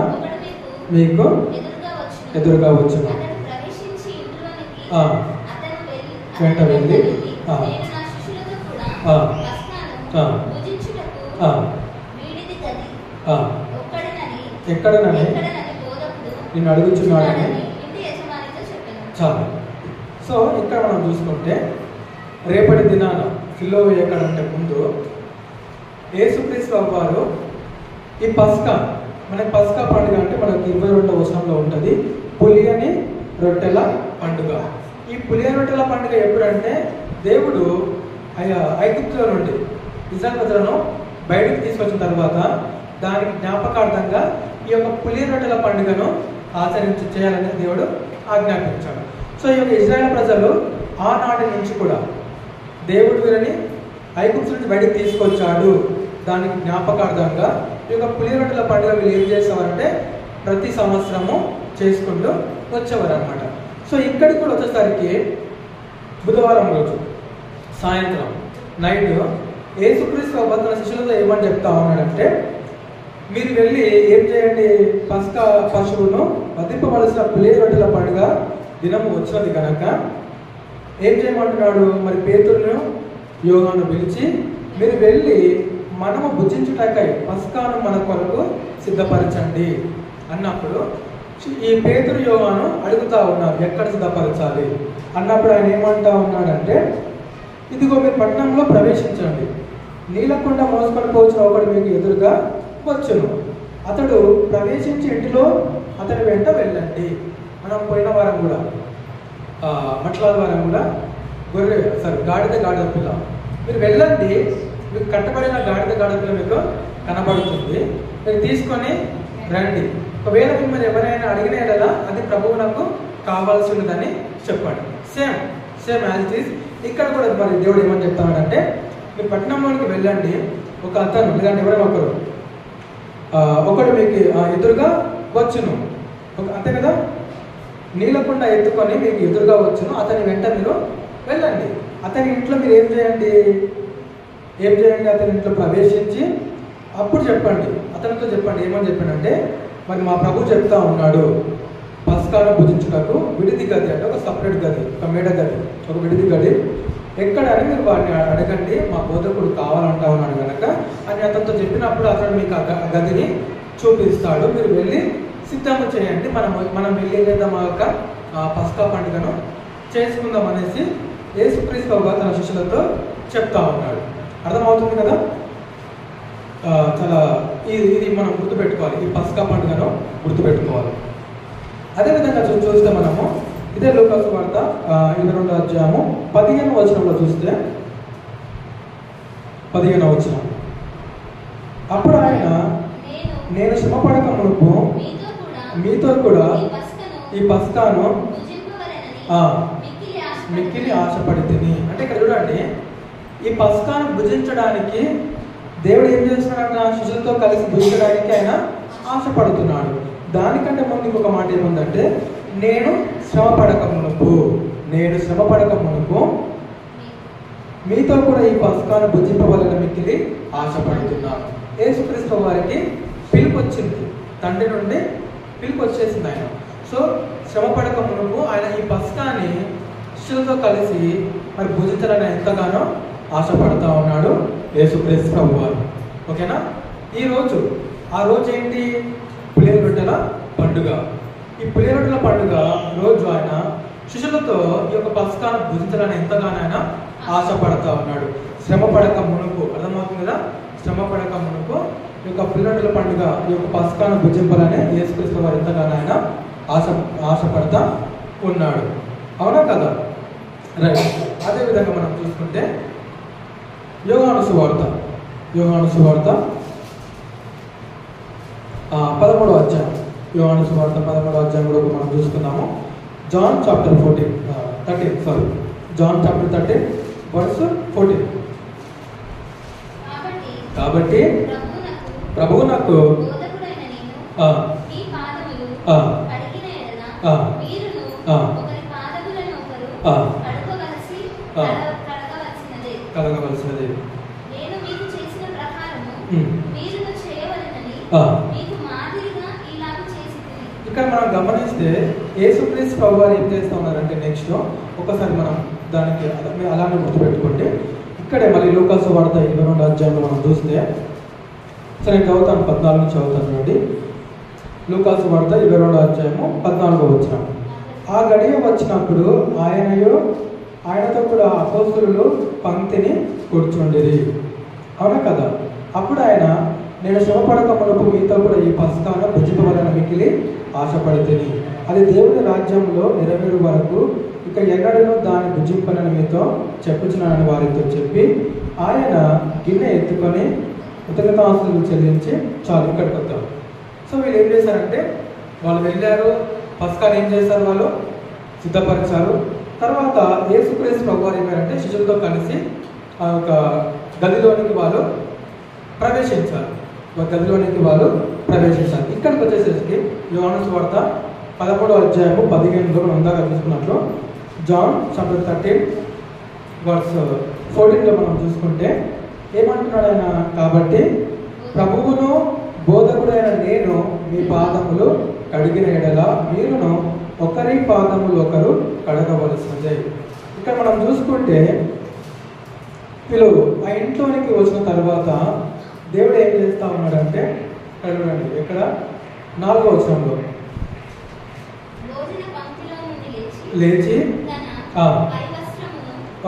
మీకు ఎదురుగా వచ్చును. వెంట వెళ్ళి ఎక్కడనని నిన్ను అడుగుచున్నాడని. చాలా. సో ఇక్కడ మనం చూసుకుంటే రేపటి దినాన సిలువ వేయకంటే ముందు యేసుక్రీస్తు వారు ఈ పస్కా, మనకి పస్కా పండుగ అంటే మనకి 22వ వచనంలో ఉంటుంది, పులియని రొట్టెల పండుగ. ఈ పులియని రొట్టెల పండుగ ఎప్పుడంటే దేవుడు ఐగుప్తులో నుండి ఇశ్రాయేలు ప్రజలను బయటకు తీసుకొచ్చిన తర్వాత దానికి జ్ఞాపకార్థంగా ఈ యొక్క పులియని రొట్టెల పండుగను చేయాలని దేవుడు ఆజ్ఞాపించాడు. సో ఈ యొక్క ఇశ్రాయేలు ప్రజలు ఆనాటి నుంచి కూడా దేవుడు వీరిని ఐగుప్తు నుంచి బయటకు తీసుకొచ్చాడు, దానికి జ్ఞాపకార్థంగా ఈ యొక్క పులియని రొట్టెల పండుగ వీళ్ళు ఏం చేసేవారంటే ప్రతి సంవత్సరము చేసుకుంటూ వచ్చేవారు అనమాట. సో ఇక్కడికి కూడా వచ్చేసరికి బుధవారం రోజు సాయంత్రం నైట్ యేసుక్రీస్తు తన శిష్యులతో ఏమని చెప్తా ఉన్నాడంటే, మీరు వెళ్ళి ఏం చేయండి, పస్కా పశువును వధింపవలసిన పులియని రొట్టెల పండుగ దినం వచ్చినది కనుక ఏం చేయమంటున్నాడు, మరి పేతురును యోహాను పిలిచి మీరు వెళ్ళి మనము భుజించుటకై పస్కాను మన కొరకు సిద్ధపరచండి అన్నప్పుడు ఈ పేతురు యోహాను అడుగుతా ఉన్నారు ఎక్కడ సిద్ధపరచాలి అన్నప్పుడు ఆయన ఏమంటా ఉన్నాడంటే, ఇదిగో మీరు పట్టణంలో ప్రవేశించండి, నీళ్ళకుండా మోసపడిపోవచ్చిన ఒకడు మీకు ఎదురుగా వచ్చును, అతడు ప్రవేశించి ఇంటిలో అతని వెంట వెళ్ళండి. మనం పోయిన వారం కూడా మట్లాల వారం కూడా గాడిద పిల్ల మీరు వెళ్ళండి, మీకు కట్టబడిన గాడిద పిల్ల మీకు కనబడుతుంది, మీరు తీసుకొని రండి, ఒకవేళ మిమ్మల్ని ఎవరైనా అడిగిన ఎడలా అది ప్రభువునకు కావాల్సినదని చెప్పండి. సేమ్ యాజ్ ఇట్ ఈస్ ఇక్కడ కూడా మరి దేవుడు ఏమని చెప్తాడంటే, మీ పట్టణంలోనికి వెళ్ళండి, ఒక అతను లేదంటే ఎవరైనా ఒకడు మీకు ఎదురుగా వచ్చును, అంతే కదా, నీళ్ళకుండా ఎత్తుకొని మీకు ఎదురుగా వచ్చును, అతని వెంట మీరు వెళ్ళండి, అతని ఇంట్లో మీరు ఏం చేయండి, అతని ఇంట్లో ప్రవేశించి అప్పుడు చెప్పండి, అతనితో చెప్పండి, ఏమని చెప్పాడంటే, మరి మా ప్రభు చెప్తా ఉన్నాడు పస్కాను భుజించుటకు విడిది గది అంటే ఒక సపరేట్ గది, ఒక మేడ గది, ఒక విడిది గది ఎక్కడ అని మీరు వాడిని అడగండి, మా బోధకుడు కావాలంటా ఉన్నాడు కనుక అని అతనితో చెప్పినప్పుడు అతను మీకు ఆ గదిని చూపిస్తాడు, మీరు వెళ్ళి సిద్ధము చేయండి, మనం వెళ్ళి మా యొక్క పస్కా పండుగను చేసుకుందాం అనేసి యేసుక్రీస్తు తన శిష్యులతో చెప్తా ఉన్నాడు. అర్థమవుతుంది కదా. చాలా ఇది మనం గుర్తుపెట్టుకోవాలి, ఈ పస్కా పండుగను గుర్తుపెట్టుకోవాలి. అదేవిధంగా చూస్తే మనము ఇదే లూకాసు వార్త 22వ అధ్యాయము 15వ వచనంలో చూస్తే 15వ వచనం, అప్పుడు ఆయన నేను శ్రమపడక మునుపు మీతో కూడా ఈ పస్కాను మిక్కిలి ఆశపడితిని. అంటే ఇక్కడ చూడండి, ఈ పస్కాను భుజించడానికి దేవుడు ఏం చేస్తున్నాడంట, శిష్యులతో కలిసి భుజించడానికి ఆయన ఆశపడుతున్నాడు. దానికంటే ముందు ఇంకొక మాట ఏముందంటే, నేను శ్రమపడక మునుపు మీతో కూడా ఈ పస్కాను భుజింపవలన మిక్కిలి ఆశపడుతున్నాను. యేసుక్రీస్తు వారికి పిలుపు వచ్చింది, తండ్రి నుండి పిలుపు వచ్చేసింది ఆయన. సో శ్రమపడక మునుపు ఆయన ఈ పస్కాని శిష్యులతో కలిసి మరి భుజించాలని ఎంతగానో ఆశపడతా ఉన్నాడు యేసుక్రీస్తు ప్రభు వారు. ఓకేనా. ఆ రోజు ఏంటి, పులియని రొట్టెల పండుగ. ఈ పులియని రొట్టెల పండుగ రోజు ఆయన శిష్యులతో ఈ యొక్క పస్కాను భుజించాలని ఎంతగానో ఆయన ఆశపడతా ఉన్నాడు. శ్రమపడక మునుపు, అర్థమవుతుంది కదా, శ్రమపడక మునుపు ఈ యొక్క పులియని రొట్టెల పండుగ, ఈ యొక్క పస్కాను భుజింపాలని యేసుక్రీస్తు వారు ఎంతగానో ఆయన ఆశపడతా ఉన్నాడు. అవునా కదా. రైట్. అదేవిధంగా మనం చూసుకుంటే యోహాను సువార్త 13వ అధ్యాయం, యోహాను సువార్త 13వ అధ్యాయం కూడా మనం చూసుకున్నాము. John chapter 13 John chapter 13 verse 14. కాబట్టి ప్రభువునకు కలగవలసినది. ఇక్కడ మనం గమనిస్తే యేసుక్రీస్తు ప్రభువారు ఏం చేస్తా ఉన్నారంటే నెక్స్ట్ ఒకసారి మనం దానికి అలానే గుర్తుపెట్టుకోండి. ఇక్కడే మళ్ళీ లూకాసు వార్త 22వ అధ్యాయంలో మనం చూస్తే, సరే నేను చదువుతాను, 14 నుంచి చదువుతాను చూడండి. లూకాసు వార్త 22వ అధ్యాయము 14వ వచనం. ఆ గడియ వచ్చినప్పుడు ఆయనతో కూడా అపోస్తలులు పంక్తిని కూర్చుండిరి. అవునా కదా? అప్పుడు ఆయన, నేను శ్రమపడక మునుపు మీతో కూడా ఈ పస్కాను భుజింపవలన మికిలి ఆశపడితిని. అది దేవుని రాజ్యంలో నెరవేరు వరకు ఇక ఎన్నడూ దాన్ని భుజింపనని మీతో చెప్పుచున్నానని వారితో చెప్పి ఆయన గిన్నె ఎత్తుకొని కృతజ్ఞతాస్తుతులు చెల్లించి చాలు ఇక్కడికి వద్దాం. సో వీళ్ళు ఏం చేశారంటే, వాళ్ళు వెళ్ళారు, పస్కాను ఏం చేశారు, వాళ్ళు సిద్ధపరిచారు. తర్వాత యేసుక్రీస్తు ప్రభువారు ఏమారంటే శిష్యులతో కలిసి ఆ యొక్క గదిలోనికి వాళ్ళు ప్రవేశించారు. ఇక్కడికి వచ్చేసరికి యోహాను సువార్త 13వ అధ్యాయము 15లో మనం ఇందాక చూసుకున్నట్లు జాన్ చాప్టర్ 13 వర్స్ 14లో మనం చూసుకుంటే ఏమంటున్నాడు ఆయన, కాబట్టి ప్రభువును బోధకుడైన నేను మీ పాదములు కడిగిన ఎడల మీరును ఒకరి పాదములు ఒకరు కడగవలసినదే. ఇక్కడ మనం చూసుకుంటే వీళ్ళు ఆ ఇంట్లోనికి వచ్చిన తర్వాత దేవుడు ఏం చేస్తా ఉన్నాడంటే, చూడండి ఇక్కడ 4వ వచనంలో లేచి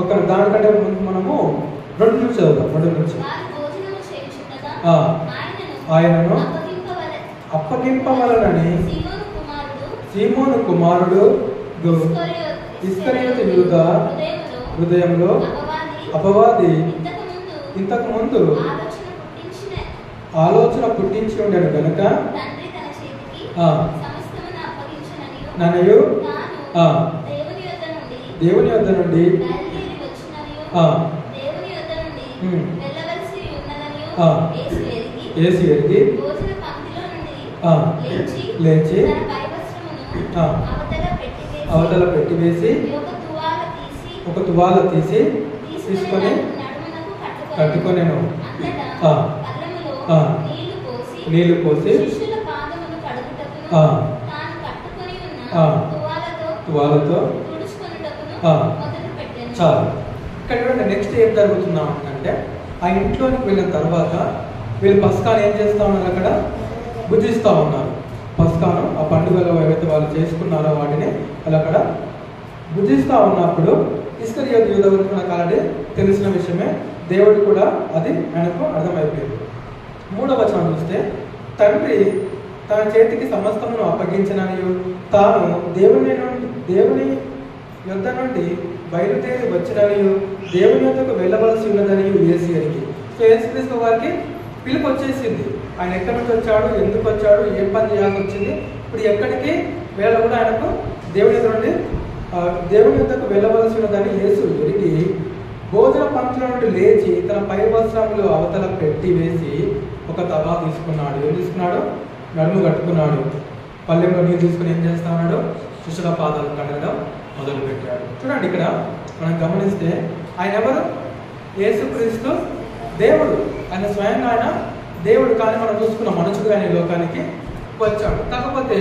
ఒక దానికంటే ముందు మనము 2 నుంచి చదువుతాం. 2 నుంచి ఆయనను అప్పగింపవలనని సీమోను కుమారుడు ఇస్కరియోతు యూదా హృదయంలో అపవాది ఇంతకు ముందు ఆలోచన పుట్టించి ఉండేది కనుక నన్నయు దేవుని యొద్ద నుండి యేసు ఎరిగి లేచి అవతల పెట్టివేసి ఒక తువాల తీసి తీసుకొని కట్టుకొనేను. నీళ్లు పోసి తువాలతో చాలు. ఇక్కడ నెక్స్ట్ ఏం జరుగుతుందా అంటే, ఆ ఇంట్లోకి వెళ్ళిన తర్వాత వీళ్ళు పస్కాను ఏం చేస్తూ ఉన్నారు, అక్కడ భుజిస్తూ ఉన్నారు. పస్కాను ఆ పండుగలో ఏవైతే వాళ్ళు చేసుకున్నారో వాటిని వాళ్ళు అక్కడ భుజిస్తూ ఉన్నప్పుడు ఇస్కరియోతు యూదా గురించి మనకు ఆల్రెడీ తెలిసిన విషయమే, దేవుడు కూడా అది ఆయనకు అర్థమైపోయింది. 3వ వచనం చూస్తే, తండ్రి తన చేతికి సమస్తమును అప్పగించననియు తాను దేవుని యొద్ద నుండి బయలుదేరి వచ్చిననియు దేవుని యొద్దకు వెళ్ళవలసి ఉన్నదని యేసు ఎరిగి. సో యేసుక్రీస్తు వారికి పిలుపు వచ్చేసింది. ఆయన ఎక్కడి నుంచి వచ్చాడు, ఎందుకు వచ్చాడు, ఏం పని చేయాల్సి వచ్చింది, ఇప్పుడు ఎక్కడికి వెళ్ళ కూడా ఆయనకు దేవుని యొద్దకు వెళ్ళవలసి ఉన్నదని యేసు ఎరిగి భోజన పంక్తుల నుండి లేచి తన పై వస్త్రములు అవతల పెట్టి వేసి ఒక తవా తీసుకున్నాడు. ఏం తీసుకున్నాడు? నడుము కట్టుకున్నాడు. పల్లెంలో నీరు తీసుకుని ఏం చేస్తా ఉన్నాడు? శిష్యుల పాదాలు కడగడం మొదలు పెట్టాడు. చూడండి, ఇక్కడ మనం గమనిస్తే ఆయన ఎవరు? యేసుక్రీస్తు దేవుడు. ఆయన స్వయంగా ఆయన దేవుడు, కానీ మనం చూసుకున్న మనుషుడు ఆయన లోకానికి వచ్చాడు. కాకపోతే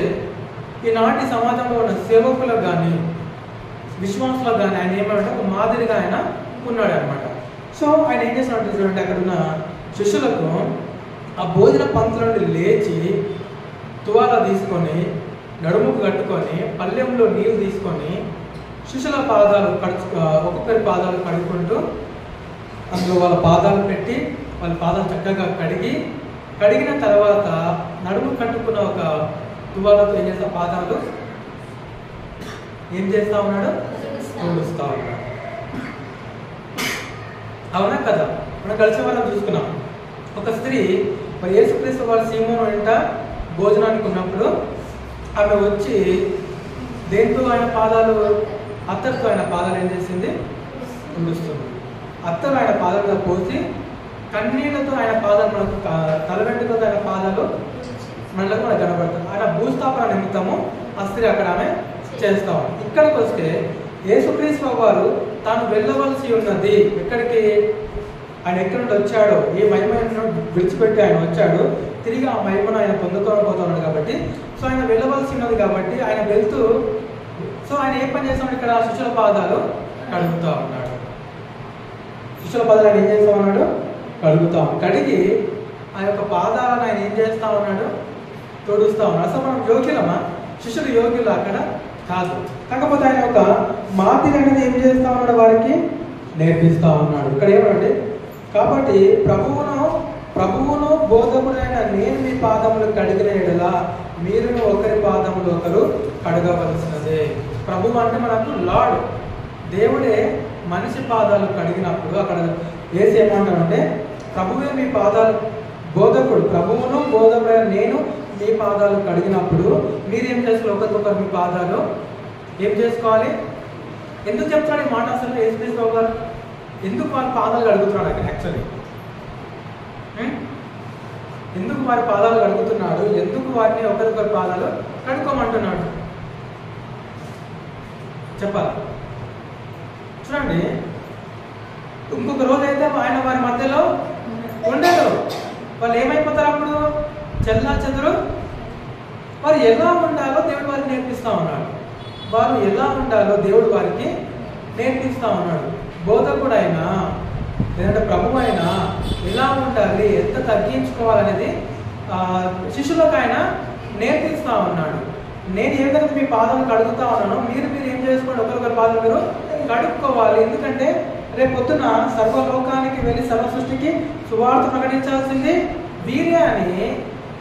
ఈనాటి సమాజంలో ఉన్న సేవకులకు కానీ విశ్వాసులకు కానీ ఆయన ఏమంటే ఒక మాదిరిగా ఆయన ఉన్నాడు అనమాట. సో ఆయన ఏం చేసినట్టు చూడండి, అక్కడ ఉన్న శిష్యులకు ఆ భోజన పంక్తుల నుండి లేచి తువాల తీసుకొని నడుముకు కట్టుకొని పల్లెంలో నీళ్ళు తీసుకొని శిష్యుల పాదాలు ఒక్కొక్కరి పాదాలు కడుక్కుంటూ అందులో వాళ్ళ పాదాలు పెట్టి వాళ్ళ పాదాలు చక్కగా కడిగిన తర్వాత నడుము కట్టుకున్న ఒక తువాలతో ఏం చేస్తా పాదాలు ఏం చేస్తా ఉన్నాడు? తుడుస్తా ఉన్నాడు. అవునా కదా? మనం కలిసి వాళ్ళని చూసుకున్నాం. ఒక స్త్రీ యేసుక్రీస్తు వాళ్ళ సీమోను వెంట భోజనానికి ఉన్నప్పుడు ఆమె వచ్చి దేంతో ఆయన పాదాలు, అత్తరుతో ఆయన పాదాలు ఏం చేసింది, ఉండుస్తుంది. అత్తరు ఆయన పాదాలుగా పోసి కన్నీళ్లతో ఆయన పాదాలు మనకు తల వెంట్రుకలతో ఆయన పాదాలు మనకు కనబడుతుంది. ఆయన భూస్థాపన నిమిత్తము ఆ స్త్రీ అక్కడ ఆమె చేస్తాం. ఇక్కడికి వస్తే యేసుక్రీస్తు వారు తాను వెళ్ళవలసి ఉన్నది ఎక్కడికి, ఆయన ఎక్కడి నుండి వచ్చాడో, ఏ మహిమను విడిచిపెట్టి ఆయన వచ్చాడు, తిరిగి ఆ మహిమను ఆయన పొందుకోకపోతున్నాడు కాబట్టి, సో ఆయన వెళ్ళవలసి ఉన్నది కాబట్టి ఆయన వెళ్తూ, సో ఆయన ఏ పని చేస్తాడు, ఇక్కడ శిష్యుల పాదాలు కడుగుతా ఉన్నాడు. శిష్యుల పాదాలు ఆయన ఏం చేస్తా ఉన్నాడు, కడుగుతా ఉన్నాడు. కడిగి ఆ యొక్క పాదాలను ఆయన ఏం చేస్తా ఉన్నాడు, తోడుస్తా ఉన్నాడు. అసలు మనం యోగ్యులమా? శిష్యులు యోగ్యులు అక్కడ కాదు. కాకపోతే ఆయన యొక్క మాదిరి అనేది ఏం చేస్తా ఉన్నాడు, వారికి నేర్పిస్తా ఉన్నాడు. ఇక్కడ ఏమంటే, కాబట్టి ప్రభువును బోధకుడైన నేను మీ పాదములు కడిగిన ఎడల మీరును ఒకరి పాదములు ఒకరు కడగవలసినదే. ప్రభువు అంటే మనకు లార్డ్, దేవుడే మనిషి పాదాలు కడిగినప్పుడు అక్కడ వేసి ఏమంటాడంటే, ప్రభువే మీ పాదాలు, బోధకుడు ప్రభువును బోధకుడైన నేను మీ పాదాలు కడిగినప్పుడు మీరేం చేసుకోవాలి, ఒకరికొకరు మీ పాదాలు ఏం చేసుకోవాలి. ఎందుకు చెప్తాడు ఈ మాట అసలు యేసుక్రీస్తు గారు? ఎందుకు వారి పాదాలు కడుగుతున్నాడు అక్కడ? యాక్చువల్లీ ఎందుకు వారి పాదాలు కడుగుతున్నాడు, ఎందుకు వారిని ఒకరికొకరి పాదాలు కడుక్కోమంటున్నాడు చెప్పాలి. చూడండి, ఇంకొక రోజు అయితే ఆయన వారి మధ్యలో ఉండదు. వాళ్ళు ఏమైపోతారు అప్పుడు? చెల్లా చెదురు. వారు ఎలా ఉండాలో దేవుడు వారికి నేర్పిస్తా ఉన్నాడు. వారు ఎలా ఉండాలో దేవుడు వారికి నేర్పిస్తా ఉన్నాడు. బోధకుడైనా లేదంటే ప్రభు అయినా ఎలా ఉండాలి, ఎంత తగ్గించుకోవాలనేది శిష్యులకు ఆయన నేర్పిస్తా ఉన్నాడు. నేను ఏ విధంగా మీ పాదాలు కడుగుతా ఉన్నానో మీరు ఏం చేసుకోండి, ఒకరికొకరి పాదాలు మీరు కడుక్కోవాలి. ఎందుకంటే రేపు పొద్దున సర్వలోకానికి వెళ్ళి సర్వ సృష్టికి సువార్త ప్రకటించాల్సింది వీరే అని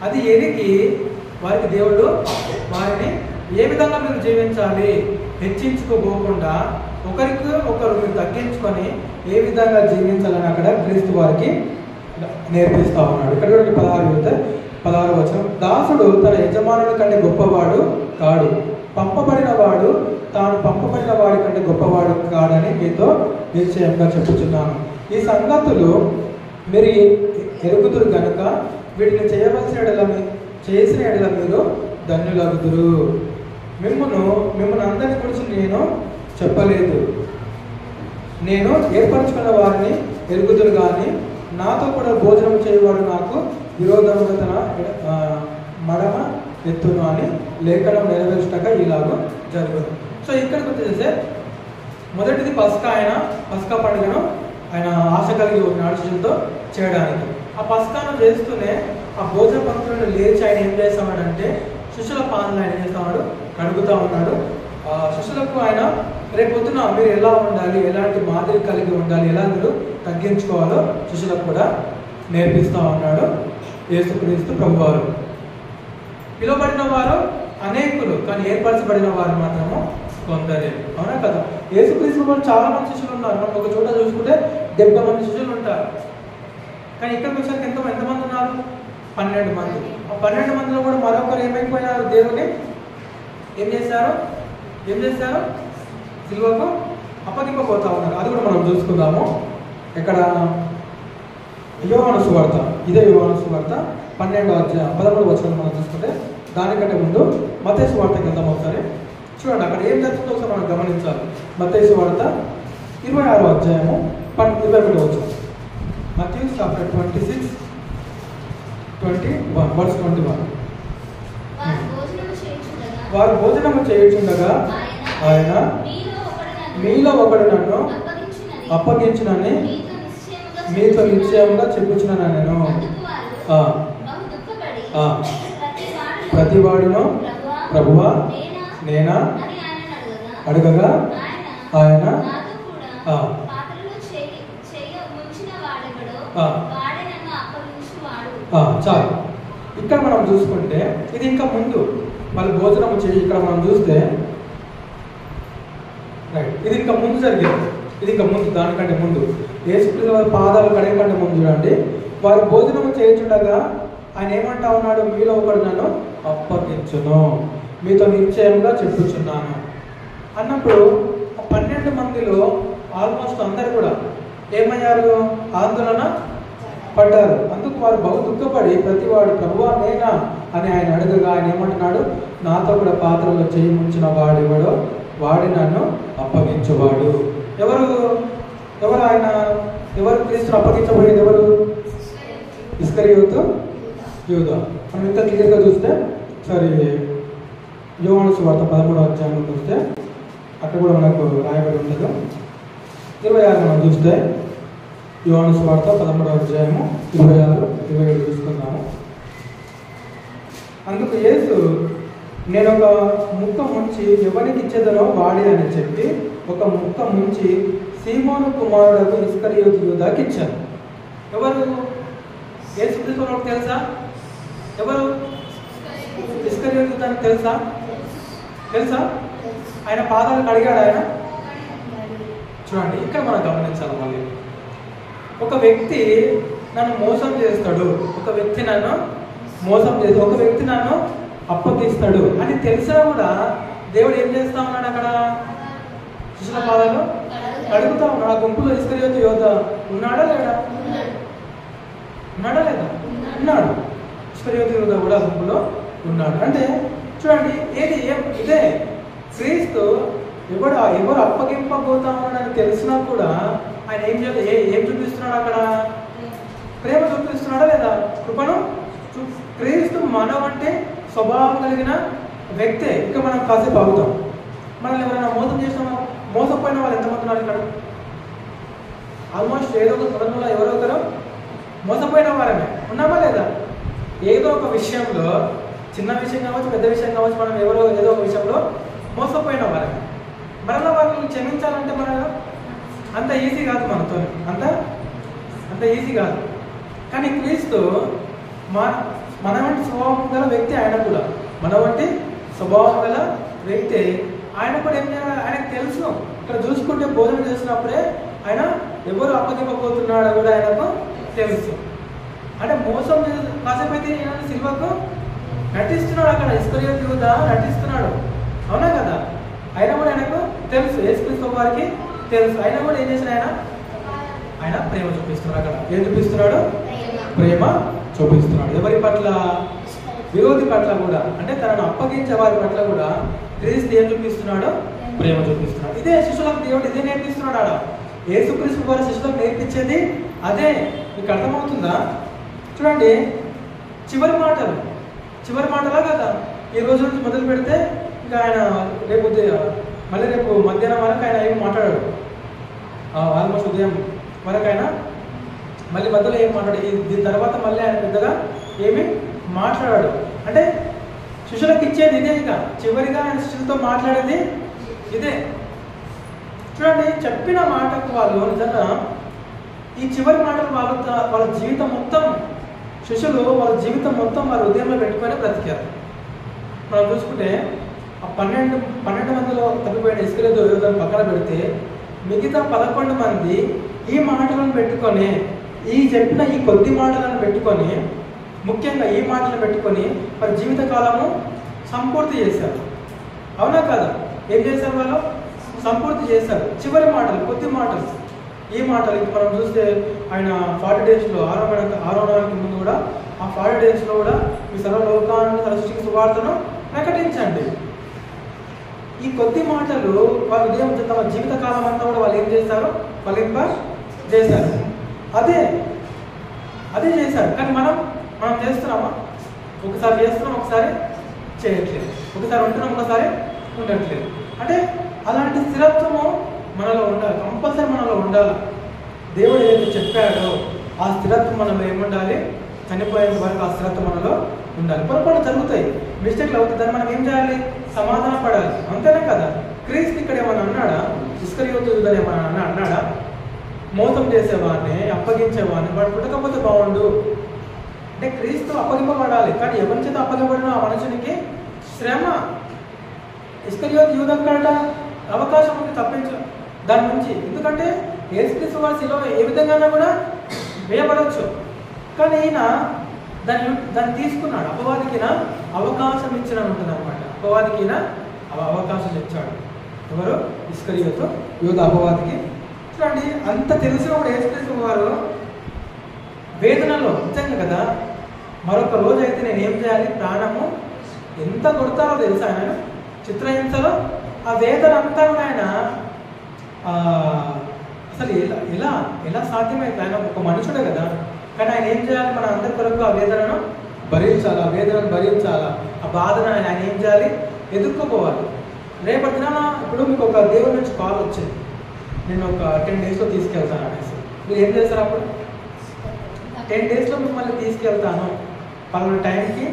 అది ఎరిగి వారికి దేవుడు వారిని ఏ విధంగా మీరు జీవించాలి, హెచ్చించుకోకుండా ఒకరికి ఒకరు మీరు తగ్గించుకొని ఏ విధంగా జీవించాలని అక్కడ క్రీస్తు వారికి నేర్పిస్తా ఉన్నాడు. ఇక్కడ 16 వచనం, దాసుడు తన యజమానుడి కంటే గొప్పవాడు కాడు, పంపబడిన వాడు తాను పంపబడిన వాడి కంటే గొప్పవాడు కాడని మీతో నిశ్చయంగా చెప్పుచున్నాను. ఈ సంగతులు మీరు ఎరుగుదురు గనుక వీటిని చేసిన ఎడల మీరు ధన్యులగుదురు. మిమ్మల్ని అందరిని గురించి నేను చెప్పలేదు, నేను ఏర్పరచుకున్న వారిని ఎరుగుదురు కానీ నాతో కూడా భోజనం చేయవాడు నాకు విరోధముగా తన మడమ ఎత్తును అని లేఖనం నెరవేర్చక ఇలాగో జరుగును. సో ఇక్కడికి వచ్చేసే మొదటిది పస్కా పండుగను ఆయన ఆశ కలిగి ఉన్నాడు శిష్యులతో చేయడానికి. ఆ పస్కాను చేస్తూనే ఆ భోజన పంక్తులను లేచి ఆయన ఏం చేస్తామంటే శిష్యుల పాలన ఆయన చేస్తాడు, కడుగుతూ ఉన్నాడు. శిష్యులకు ఆయన రేపొద్దున మీరు ఎలా ఉండాలి, ఎలాంటి మాదిరి కలిగి ఉండాలి, ఎలా మీరు తగ్గించుకోవాలో శిష్యులకు కూడా నేర్పిస్తూ ఉన్నాడు యేసుక్రీస్తు ప్రభువారు. పిలువబడిన వారు అనేకులు, కానీ ఏర్పరచబడిన వారు మాత్రము కొందరే. అవునా కదా? యేసుక్రీస్తు వారు చాలా మంది శిష్యులు ఉన్నారు. మనం ఒక చోట చూసుకుంటే 70 మంది శిష్యులు ఉంటారు. కానీ ఇక్కడికి వచ్చాక ఎంతమంది ఉన్నారు? 12 మంది. ఆ 12 మందిలో కూడా మరొకరు ఏమైపోయినారు? దేవుని ఏం చేశారు? సిలువకు అప్పగింపబోతా ఉన్నారు. అది కూడా మనం చూసుకుందాము. ఇక్కడ యోహాను సువార్త, ఇదే యోహాను సువార్త 12వ అధ్యాయం 13వ వచనం మనం చూసుకుంటే, దానికంటే ముందు మత్తయి సువార్తకి వెళ్దాం ఒకసారి. చూడండి అక్కడ ఏం జరుగుతుందో ఒకసారి మనం గమనించాలి. మత్తయి సువార్త 26వ అధ్యాయము 21వ వచనం. మత్తయి చాప్టర్ 26:21 వారు భోజనము చేయుచుండగా ఆయన మీలో ఒకడు నన్ను అప్పగించునని మీతో నిశ్చయంగా చెప్పుచున్నాను నేను. ప్రతివాడును ప్రభువా నేనా అడగగా ఆయన చాలు. ఇక్కడ మనం చూసుకుంటే ఇది ఇంకా ముందు వాళ్ళు భోజనం చేయి, ఇక్కడ మనం చూస్తే రైట్, ఇది ఇంకా ముందు జరిగేది. ఇది ఇంకా ముందు, దానికంటే ముందు యేసుక్రీస్తు పాదాలు కడగకంటే ముందు చూడండి, వారు భోజనం చేయుచుండగా ఆయన ఏమంటా ఉన్నాడు, మీలో ఒకడు నన్ను అప్పగించును, మీతో నిశ్చయంగా చెప్పుచున్నాను అన్నప్పుడు 12 మందిలో ఆల్మోస్ట్ అందరు కూడా ఏమయ్యారు, ఆందోళన పడ్డారు. అందుకు వారు బహు దుఃఖపడి ప్రతివాడు ప్రభువా నేనా అని ఆయన అడగగా ఆయన ఏమంటున్నాడు, నాతో కూడా పాత్రలో చేయి ముంచిన వాడెవడో వాడి నన్ను అప్పగించువాడు. ఎవరు ఎవరు ఆయన ఎవరు క్రీస్తును అప్పగించబోయేది ఎవరు? ఇస్కరియోతు యూదా. మనం ఇంత క్లియర్గా చూస్తే సరే యోహాను సువార్త 13వ అధ్యాయంలో చూస్తే అక్కడ కూడా మనకు రాయబడి ఉండదు. 26 మనం చూస్తే యోహాను సువార్త 13వ అధ్యాయము 26, 27 చూసుకుందాము. అందుకు యేసు నేను ఒక ముక్క ముంచి ఎవరికి ఇచ్చేదనో వాడి అని చెప్పి ఒక ముక్క ముంచి సీమోను కుమారుడు ఇస్కరియోతు యూదాకి ఇచ్చాను. ఎవరు? యేసు క్రీస్తు తెలుసా? ఎవరు ఇస్కరియోతు యూదాకి తెలుసా? ఆయన పాదాలు కడిగాడు ఆయన. చూడండి, ఇక్కడ మనం గమనించాలి. మళ్ళీ ఒక వ్యక్తి నన్ను మోసం చేస్తాడు, ఒక వ్యక్తి నన్ను మోసం చేసి ఒక వ్యక్తి నన్ను అప్పగిస్తాడు అని తెలిసినా కూడా దేవుడు ఏం చేస్తా ఉన్నాడు? అక్కడ శిష్యుల పాదాలు కడుగుతా ఉన్నాడు. ఆ గుంపులో ఇస్కరియోతు యోధ ఉన్నాడా లేదా? ఉన్నాడా లేదా? ఉన్నాడు. ఇస్కరియోతు యోధ కూడా ఆ గుంపులో ఉన్నాడు. అంటే చూడండి, ఏది ఇదే క్రీస్తు ఎవరు అప్పగింపబోతా ఉన్నాడని తెలిసినా కూడా ఆయన ఏం చూపిస్తున్నాడు? అక్కడ ప్రేమ చూపిస్తున్నాడా లేదా? కృపను. క్రీస్తు మనవంటే స్వభావం కలిగిన వ్యక్తే. ఇక మనం కాసేపు అవుతాం. మనల్ని ఎవరైనా మోసం చేసినామో, మోసపోయిన వాళ్ళు ఎంతమంది ఉన్నారు ఇక్కడ? ఆల్మోస్ట్ ఏదో ఒక సందర్భంలో ఎవరో ఒకరు మోసపోయిన వారమే ఉన్నామా లేదా? ఏదో ఒక విషయంలో, చిన్న విషయం కావచ్చు, పెద్ద విషయం కావచ్చు, మనం ఎవరో ఏదో ఒక విషయంలో మోసపోయిన వారమే. మరలా వాళ్ళని క్షమించాలంటే మన అంత ఈజీ కాదు, మనతో అంత ఈజీ కాదు. కానీ క్రీస్తు మన వంటి స్వభావం గల వ్యక్తి. ఆయన కూడా మన వంటి స్వభావం గల వ్యక్తి. ఆయన కూడా ఏం చేయాలి? ఆయనకు తెలుసు. ఇక్కడ చూసుకుంటే భోజనం చేసినప్పుడే ఆయన ఎవరు అప్పగింపబోతున్నాడో కూడా ఆయనకు తెలుసు. అంటే మోసం కాసేపు అయితే సిల్వకు నటిస్తున్నాడు. అక్కడ ఇస్కరియోతు యూదా నటిస్తున్నాడు, అవునా కదా? అయినా కూడా ఆయనకు తెలుసు, యేసుక్రీస్తు వారికి తెలుసు. అయినా కూడా ఏం చేసిన ఆయన ప్రేమ చూపిస్తున్నాడు. అక్కడ ఏం చూపిస్తున్నాడు? ప్రేమ చూపిస్తున్నాడు. ఎవరి పట్ల? విరోధి పట్ల కూడా, అంటే తనను అప్పగించే వారి పట్ల కూడా క్రీస్తు ఏం చూపిస్తున్నాడు? ప్రేమ చూపిస్తున్నాడు. ఇదే శిష్యులకు దేవుడు ఇదే నేర్పిస్తున్నాడు. ఆడ యేసుక్రీస్తు వారి శిష్యులకు నేర్పించేది అదే. మీకు అర్థమవుతుందా? చూడండి, చివరి మాటలా కదా. ఈ రోజు నుంచి మొదలు పెడితే ఇంకా ఆయన మళ్ళీ రేపు మధ్యాహ్నం వరకు ఆయన ఏం మాట్లాడాడు. ఆల్మోస్ట్ ఉదయం వరకు ఆయన మళ్ళీ మధ్యలో ఏం మాట్లాడు. దీని తర్వాత మళ్ళీ ఆయన పెద్దగా ఏమి మాట్లాడాడు. అంటే శిష్యులకు ఇచ్చేది ఇదే. ఇక చివరిగా ఆయన శిష్యులతో మాట్లాడేది ఇదే. చూడండి, చెప్పిన మాటకు వాళ్ళు నిజంగా ఈ చివరి మాటలు వాళ్ళ జీవితం మొత్తం, శిష్యులు వాళ్ళ జీవితం మొత్తం వారి హృదయంలో పెట్టుకొని బ్రతికారు. మనం చూసుకుంటే ఆ 12 మందిలో తప్పిపోయిన ఇస్కరియోతు యోధాను పక్కన పెడితే మిగతా 11 మంది ఈ మాటలను పెట్టుకొని, చెప్పిన ఈ కొద్ది మాటలను పెట్టుకొని, ముఖ్యంగా ఈ మాటలను పెట్టుకొని వారి జీవిత కాలము సంపూర్తి చేశారు, అవునా కాదా? ఏం చేశారు? వాళ్ళు సంపూర్తి చేశారు. చివరి మాటలు, కొద్ది మాటలు, ఈ మాటలు ఇప్పుడు మనం చూస్తే ఆయన 40 డేస్లో 6వ నెలకి ముందు కూడా ఆ 40 డేస్లో కూడా మీ సర్వలోకాన్ని సృష్టికి సువార్తను ప్రకటించండి. ఈ కొద్ది మాటలు వాళ్ళ ఉదయం తమ జీవిత కాలం అంతా కూడా వాళ్ళు ఏం చేస్తారు? ఫలింప చేశారు. అదే చేశారు. కానీ మనం చేస్తున్నామా? ఒకసారి చేస్తున్నాం, ఒకసారి చేయట్లేదు. ఒకసారి ఉంటున్నాం, ఒకసారి ఉండట్లేదు. అంటే అలాంటి స్థిరత్వము మనలో ఉండాలి, కంపల్సరీ మనలో ఉండాలి. దేవుడు ఏదైతే చెప్పాడో ఆ స్థిరత్వం మనలో ఏముండాలి? చనిపోయేంత వరకు ఆ స్థిరత్వం మనలో ఉండాలి. పొరపాటు జరుగుతాయి, మిస్టేక్లు అవుతాయి. దాన్ని మనం ఏం చేయాలి? సమాధాన పడాలి, అంతేనా కదా? క్రీస్తు ఇక్కడ ఏమన్నా అన్నాడా? ఇస్కరియోతు యూదాను ఏమన్నా అన్నాడా? మోసం చేసేవాడిని, అప్పగించేవాడిని వాడు పుట్టకపోతే బాగుండు అంటే క్రీస్తు అప్పగింపబడాలి. కానీ ఎవరి చేత అప్పగింపబడిన ఆ మనుషునికి శ్రమ. ఇస్కరియోతు యూదాకట అవకాశం ఉంది తప్పించు దాని నుంచి. ఎందుకంటే యేసుక్రీస్తు వారి శిలువ ఏ విధంగా కూడా వేయబడవచ్చు. కానీ ఈయన దాన్ని తీసుకున్నాడు. అపవాదికి అవకాశం ఇచ్చిన ఉంటుంది అనమాట. అపవాదికి అవకాశం ఇచ్చాడు. ఎవరు? ఇస్కరియోతు యూదా అపవాదికి. చూడండి, అంత తెలిసినప్పుడు యేసుక్రీస్తు వారు వేదనలో నిజంగా కదా, మరొక రోజు అయితే నేను ఏం చేయాలి, ప్రాణము ఎంత కొడతారో తెలుసా ఆయన చిత్రహింసలో. ఆ వేదన అంతా కూడా ఆయన అసలు ఎలా ఎలా సాధ్యమైతే, ఆయన ఒక మనుషుడే కదా, కానీ ఆయన ఏం చేయాలి, మన అందరి కొరకు ఆ వేదనను భరించాలి, ఆ వేదనను భరించాలా, ఆ బాధను ఆయన ఏం చేయాలి, ఎదుర్కోపోవాలి. రేపటి దినాన ఇప్పుడు మీకు ఒక దేవుడి నుంచి కాల్ వచ్చింది, నేను ఒక 10 daysలో తీసుకెళ్తాను అనేసి, మీరు ఏం చేస్తారు అప్పుడు? 10 daysలో మిమ్మల్ని తీసుకెళ్తాను పలానా టైంకి.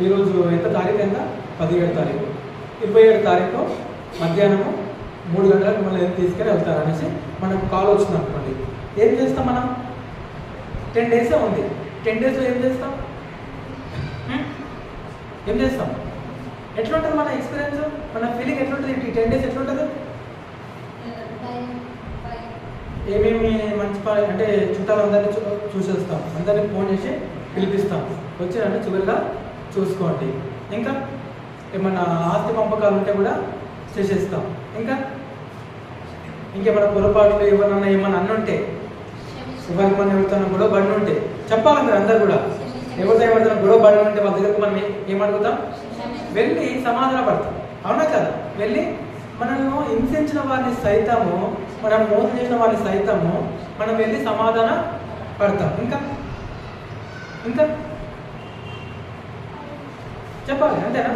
ఈరోజు ఎంత తారీఖు? ఎంత? 17 తారీఖు. 27 తారీఖు మధ్యాహ్నము 3 గంటలకు మిమ్మల్ని తీసుకెళ్ళి వెళ్తారు అనేసి మనకు కాల్ వచ్చింది అనుకోండి. ఏం చేస్తాం మనం? 10 days ఉంది. 10 daysలో ఏం చేస్తాం? ఏం చేస్తాం? ఎట్లుంటుంది మన ఎక్స్పీరియన్స్, మన ఫీలింగ్ ఎట్లుంటుంది? ఈ 10 days ఎట్లుంటుంది? ఏమేమి మంచి అంటే చుట్టాలందరినీ చూసేస్తాం, అందరినీ ఫోన్ చేసి పిలిపిస్తాం, వచ్చినంటే చివరిగా చూసుకోండి. ఇంకా ఏమన్నా ఆస్తి పంపకాలు ఉంటే కూడా చేసేస్తాం. ఇంకేమైనా పొరపాట్లు ఏమన్నా అన్నుంటే, ఎవరికి మనం ఎవరితో గొడవ పడిన ఉంటే చెప్పాలి. మీరు అందరు కూడా ఎవరితో గొడవ పడిన ఉంటే వాళ్ళ దగ్గరకు మనం ఏమడుగుతాం? వెళ్ళి సమాధాన పడతాం. అవునా కదా? వెళ్ళి మనము హింసించిన వారిని సైతము, మనం మోసం చేసిన వారిని సైతము మనం వెళ్ళి సమాధాన పడతాం. ఇంకా చెప్పాలి, అంతేనా?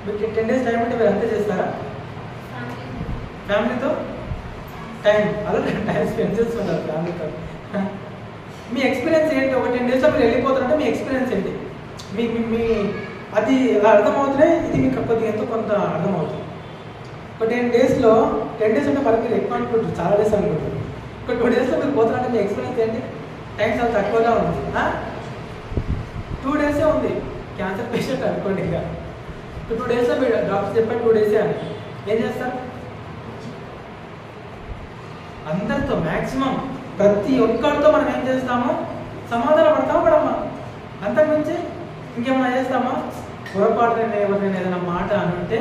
మీకు 10 days టైం ఉంటే మీరు అంతే చేస్తారా? ఫ్యామిలీతో టైం టైం స్పెండ్ చేస్తున్నారు ఫ్యామిలీతో. మీ ఎక్స్పీరియన్స్ ఏంటి? ఒక 10 daysలో మీరు వెళ్ళిపోతారంటే మీ ఎక్స్పీరియన్స్ ఏంటి? మీ అది అలా అర్థమవుతుందే, ఇది మీకు కొద్దిగా ఎంతో కొంత అర్థమవుతుంది. ఒక 10 daysలో 10 days అంటే మనకి ఎక్కువ అనుకుంటారు, చాలా డేస్ అనుకుంటారు. ఒక 2 daysలో మీరు పోతారంటే మీ ఎక్స్పీరియన్స్ ఏంటి? టైం చాలా తక్కువగా ఉంది. 2 days ఉంది. క్యాన్సర్ పేషెంట్ అనుకోండి, ఇంకా 2 daysలో మీరు డాక్టర్ చెప్పారు 2 days అని ఏం చేస్తారు? అందరితో మ్యాక్సిమం ప్రతి ఒక్కరితో మనం ఏం చేస్తామో సమాధాన పడతామా పడమ్మా? అంతకుమించి ఇంకేమైనా చేస్తామా? పొరపాటున ఎవరినైనా ఏదైనా మాట అనుంటే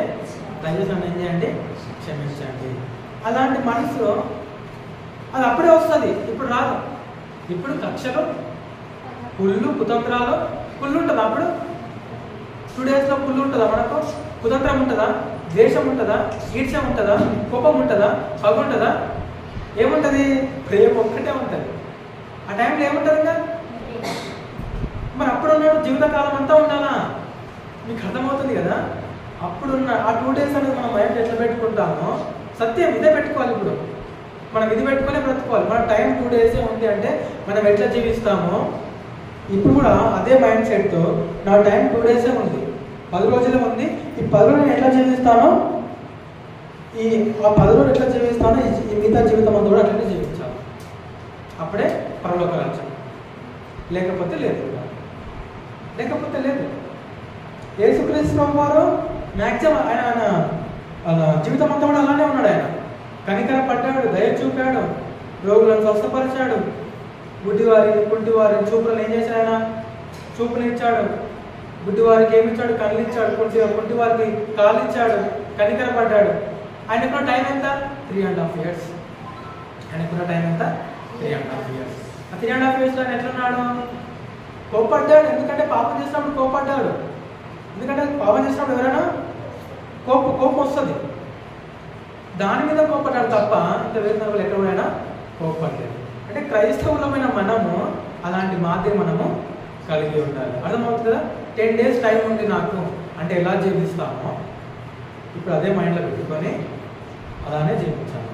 దయచేసి ఏం చేయండి, క్షమించండి. అలాంటి మనసు అది అప్పుడే వస్తుంది, ఇప్పుడు రాదు. ఇప్పుడు కక్షలు, కుళ్ళు, కుతంత్రాలు, కుళ్ళు ఉంటుందా? అప్పుడు 2 daysలో కుళ్ళు ఉంటుందా? మనకు కుతంత్రం ఉంటుందా? ద్వేషం ఉంటుందా? ఈర్ష్య ఉంటుందా? కోపం ఉంటుందా? పగు ఉంటుందా? ఏముంటుంది? ప్రేమ ఒక్కటే ఉంటుంది. ఆ టైంలో ఏముంటుంది? ఇంకా మరి అప్పుడు ఉన్నాడు జీవితకాలం అంతా ఉండాలా? మీకు అర్థమవుతుంది కదా? అప్పుడున్న ఆ 2 days అనేది మనం మైండ్ ఎట్లా పెట్టుకుంటామో, సత్యం ఇదే పెట్టుకోవాలి. ఇప్పుడు మనం ఇది పెట్టుకునే బ్రతుకోవాలి. మన టైం 2 days ఉంది అంటే మనం ఎట్లా జీవిస్తామో ఇప్పుడు కూడా అదే మైండ్ సెట్తో నా టైం 2 days ఉంది, 10 రోజులే ఉంది, ఈ 10 రోజులు ఎట్లా జీవిస్తానో, ఆ 10 రోజులు ఎట్లా జీవిస్తానో ఈ మిగతా జీవితం అంతా కూడా అట్లనే జీవించాలి. అప్పుడే పరలోక రాజ్యం. లేకపోతే లేదు. యేసుక్రీస్తు వారు మ్యాక్సిమం ఆయన జీవితం అంతా కూడా అలానే ఉన్నాడు. ఆయన కనికర పడ్డాడు, దయ చూపాడు, రోగులను స్వస్థపరిచాడు, కుంటివారిని చూపులను ఏం చేశాడు? ఆయన చూపునిచ్చాడు. గుడ్డివారికి ఏమిచ్చాడు? కళ్ళు ఇచ్చాడు. కుంటివారికి కాళ్ళు ఇచ్చాడు, కనికర పడ్డాడు. ఆయనకున్న టైం ఎంత? 3.5 years. ఆయనకున్న టైం ఎంత? 3.5 years. ఆ 3.5 yearsలో ఆయన ఎట్లున్నాడు? కోపడ్డాడు. ఎందుకంటే పాపం చేసినప్పుడు కోపడ్డాడు. ఎందుకంటే పాపం చేసినప్పుడు ఎవరైనా కోపం వస్తుంది, దాని మీద కోపడ్డాడు తప్ప ఇంకా వేరే వాళ్ళు ఎక్కడైనా కోపడలేదు. అంటే క్రైస్తవులమైన మనము అలాంటి మాదిరి మనము కలిగి ఉండాలి. అర్థమవుతుంది కదా? 10 days టైం ఉంది నాకు అంటే ఎలా జీవిస్తామో ఇప్పుడు అదే మైండ్లో పెట్టుకొని అలానే జీవించాలి.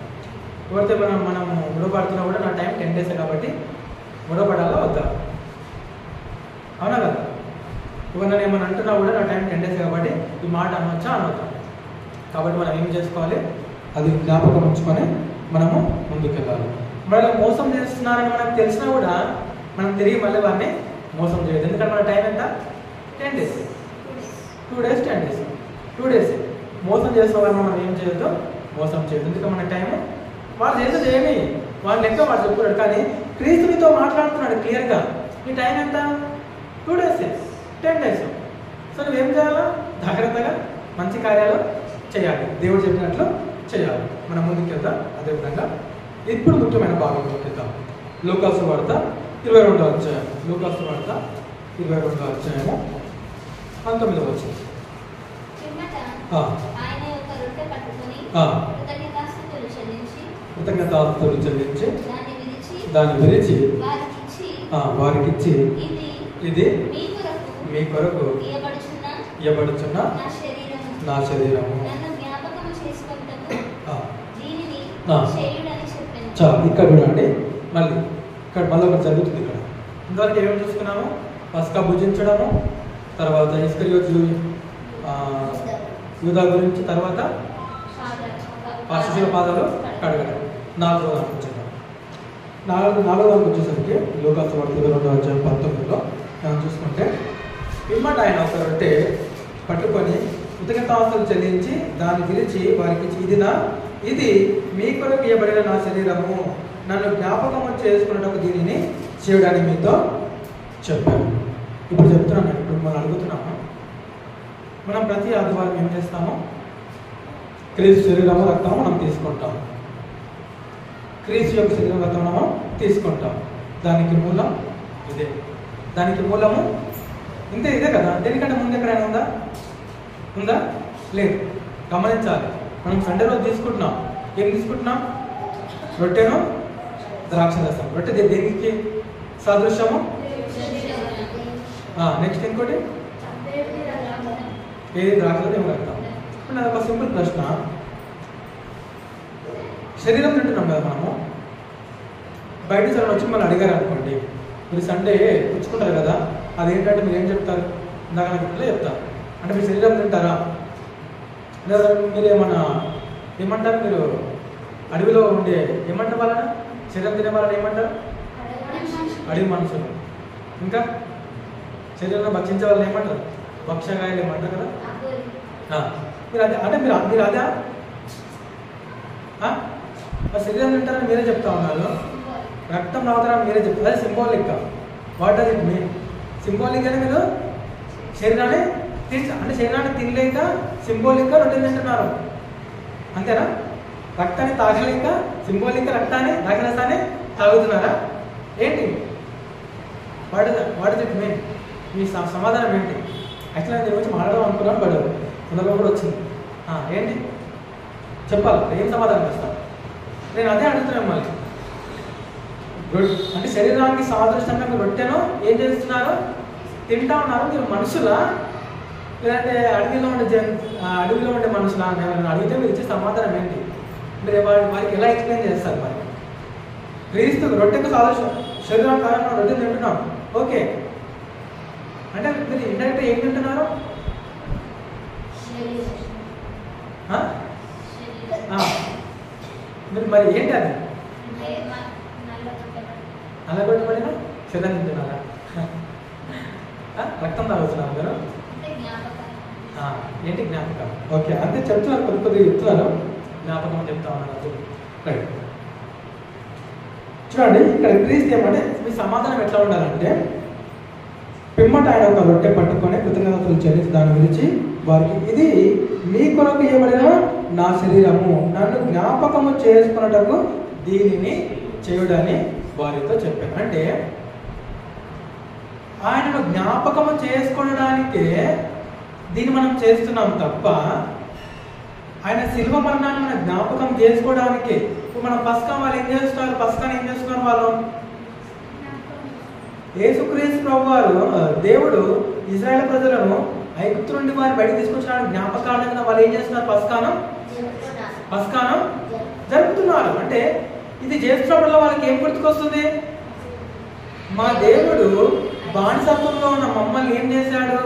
ఎవరితో మనము గొడవపడుతున్నా కూడా నా టైం 10 days కాబట్టి గొడవపడాలా వద్దా? అవునా కదా? ఎవరైనా ఏమైనా అంటున్నా కూడా నా టైం 10 days కాబట్టి ఈ మాట అనవచ్చా? అనవద్దా? కాబట్టి మనం ఏం చేసుకోవాలి? అది జ్ఞాపకం ఉంచుకొని మనము ముందుకెళ్ళాలి. మనల్ని మోసం చేస్తున్నారని మనకు తెలిసినా కూడా మనం తిరిగి మళ్ళీ వారిని మోసం చేయదు. ఎందుకంటే మన టైం ఎంత? 10 days. 2 days 10 days 2 days. మోసం చేసిన వారిని మనం ఏం చేయొద్దు, మోసం చేయదు. ఎందుకంటే మన టైము వాళ్ళు చేసేది ఏమి వాళ్ళ లెక్క వాడు చెప్తున్నాడు, కానీ క్రీస్తునితో మాట్లాడుతున్నాడు క్లియర్గా. ఈ టైం ఎంత? 2 days 10 days. సో నువ్వేం చేయాలా? జాగ్రత్తగా మంచి కార్యాలు చేయాలి, దేవుడు చెప్పినట్లు చేయాలి. మనం ముందుకు వెళ్దాం. అదేవిధంగా ఇప్పుడు ముఖ్యమైన భాగంలోకి వెళ్దాం. లూకాసు వార్త 22వ అధ్యాయం. లూకాసు వార్త 22వ అధ్యాయము 19వ వచనం. ఆయన యొక్క రొట్టె పట్టుకొని కృతజ్ఞతాస్తుతులు చెల్లించి దాన్ని విరిచి వారికిచ్చి ఇది మీ కొరకు ఇవ్వబడుచున్న నా శరీరము. ఇక్కడ చూడండి, మళ్ళీ ఒకటి జరుగుతుంది. ఇక్కడ ఇంతవరకు ఏమేమి చూసుకున్నాము? పస్కా భుజించడము, తర్వాత ఇస్కరియోతు యూదా గురించి, తర్వాత శిష్యుల పాదాలు కడగడం. 4వ దానికి వచ్చేసరికి లూకాసు వార్త 22వ అధ్యాయం 19లో మనం చూసుకుంటే, పిమ్మట ఆయన ఒక రొట్టె పట్టుకొని కృతజ్ఞతాస్తుతులు చెల్లించి దాన్ని విరిచి వారికి ఇది మీ కొరకు ఇవ్వబడిన నా శరీరము, నన్ను జ్ఞాపకము చేసుకున్నట్టు దీనిని చేయడానికి మీతో చెప్పాను. ఇప్పుడు చెప్తున్నాను, ఇప్పుడు మనం అడుగుతున్నాము, మనం ప్రతి ఆదివారం ఏం చేస్తాము? క్రీస్తు శరీరము రక్తము మనం తీసుకుంటాం. క్రీస్తు యొక్క శరీరం రక్తం మనం తీసుకుంటాం. దానికి మూలం ఇదే. దానికి మూలము ఇదే కదా. దేనికంటే ముందు ఎక్కడైనా ఉందా? లేదు. గమనించాలి. మనం సండే రోజు తీసుకుంటున్నాం. ఏం తీసుకుంటున్నాం? రొట్టెను ద్రాక్ష రసం. రొట్టె దేనికి సాదృశ్యము? నెక్స్ట్ ఇంకోటి ఏది? ద్రాక్ష దేవుడు రక్తం. ఇప్పుడు నాకు ఒక సింపుల్ ప్రశ్న. శరీరం తింటున్నాం కదా మనము. బయట సరే వచ్చి మనం అడిగారు అనుకోండి, మీరు సండే పుచ్చుకుంటారు కదా, అదేంటంటే మీరు ఏం చెప్తారు? ఇందాక నాకు ఇట్లా చెప్తారు. అంటే మీరు శరీరం తింటారా? లేదా మీరు ఏమంటారు? మీరు అడవిలో ఉండే ఏమంటారు వాళ్ళని? శరీరం తినే వాళ్ళని ఏమంటారు? అడవి మనుషులు. ఇంకా శరీరాన్ని భక్షించే వాళ్ళని ఏమంటారు? భక్షగాయలు ఏమంటారు కదా. మీరు అదే అంటే మీరు అదే శరీరం తింటారని మీరే చెప్తా ఉన్నారు. రక్తం తాగుతారని మీరే చెప్తారు. అది symbolic. What does it mean? Symbolic అని మీరు శరీరాన్ని అంటే శరీరాన్ని తినలేక సింబాలిక్గా రొట్టె తింటున్నారు, అంతేనా? రక్తాన్ని తాగలేక సింబాలిక్గా రక్తాన్ని ద్రాక్షరసాన్ని తాగుతున్నారా ఏంటి? What is it mean? మీ సమాధానం ఏంటి? యాక్చువల్గా నేను గురించి మాట్లాడదాం అనుకున్నాను, బట్ సందర్భం కూడా వచ్చింది. ఏంటి చెప్పాలి? ఏం సమాధానం ఇస్తాను? నేను అదే అడుగుతున్నాను మళ్ళీ. అంటే శరీరానికి సాదృష్టంగా మీరు రొట్టెను ఏం చేస్తున్నారు? తింటా ఉన్నారు. మీరు మనుషులా లేదంటే అడవిలో ఉండే మనుషులా అని అడిగితే మీరు ఇచ్చే సమాధానం ఏంటి? మీరు వారికి ఎలా ఎక్స్ప్లెయిన్ చేస్తారు? మరి క్రీస్తు రొట్టెకు సాదృశ్యం, శరీరం కారణం రొట్టె తింటున్నాం, ఓకే. అంటే మీరు ఇండైరెక్ట్గా ఏం తింటున్నారు? మీరు మరి ఏంటి అది? నల్లగొట్టబడిన శరీరం తింటున్నారా? రక్తం తాగుతున్నారు మీరు? ఏంటి జ్ఞాపకం? ఓకే, అంతే చెప్తున్నారు. కొద్దిగా చెప్తున్నారు. జ్ఞాపకం అని చెప్తా ఉన్నారు. రైట్. చూడండి, ఇక్కడ క్రీస్తు ఏమంటే మీ సమాధానం ఎట్లా ఉండాలంటే, పిమ్మట ఆయన ఒక రొట్టె పట్టుకొని కృతజ్ఞతలు చెల్లించి దాని గురించి వారికి ఇది మీ కొరకు ఇవ్వబడిన నా శరీరము, నన్ను జ్ఞాపకము చేసుకున్నటకు దీనిని చేయడని వారితో చెప్పాను. అంటే ఆయనను జ్ఞాపకము చేసుకోవడానికే దీన్ని మనం చేస్తున్నాం తప్ప ఆయన శిల్వ మరణాన్ని మనం జ్ఞాపకం చేసుకోవడానికి. ఇప్పుడు మనం పస్కా వాళ్ళు ఏం చేస్తున్నారు? పస్కాని ఏం చేస్తున్నారు? వాళ్ళు యేసుక్రీస్తు ప్రభు వారు దేవుడు ఇజ్రాయేల్ ప్రజలను ఐగుప్తు నుండి వారు బయటకు తీసుకొచ్చిన జ్ఞాపకాలను వాళ్ళు ఏం చేస్తున్నారు? పస్కాను జరుపుతున్నారు. అంటే ఇది చేస్తున్నప్పుడు వాళ్ళకి ఏం గుర్తుకొస్తుంది? మా దేవుడు బానిసత్వంలో ఉన్న మమ్మల్ని ఏం చేశాడు?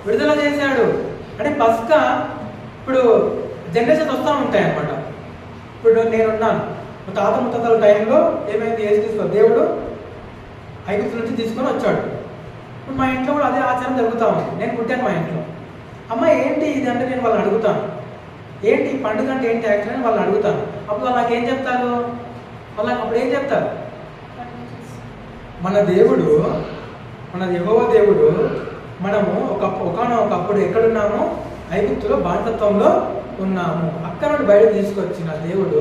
విడుదల చేశాడు. అంటే పస్కా ఇప్పుడు జనరేషన్ వస్తూ ఉంటాయి అన్నమాట. ఇప్పుడు నేనున్నాను, తాత ముత్తాతల టైంలో ఏమైంది? దేవుడు ఐగుప్తు నుంచి తీసుకొని వచ్చాడు. ఇప్పుడు మా ఇంట్లో కూడా అదే ఆచారం జరుగుతూ ఉంది. నేను పుట్టాను మా ఇంట్లో. అమ్మ ఏంటి ఇది అంటే నేను వాళ్ళని అడుగుతాను, ఏంటి పండుగ అంటే ఏంటి యాక్చువల్ అని వాళ్ళని అడుగుతాను. అప్పుడు వాళ్ళు నాకేం చెప్తారు? వాళ్ళకి అప్పుడు ఏం చెప్తారు? మన దేవుడు, మన యెహోవా దేవుడు, మనము ఒకనొకప్పుడు ఎక్కడున్నాము? ఐగుప్తులో బానిసత్వంలో ఉన్నాము. అక్కడ నుండి బయట తీసుకొచ్చిన దేవుడు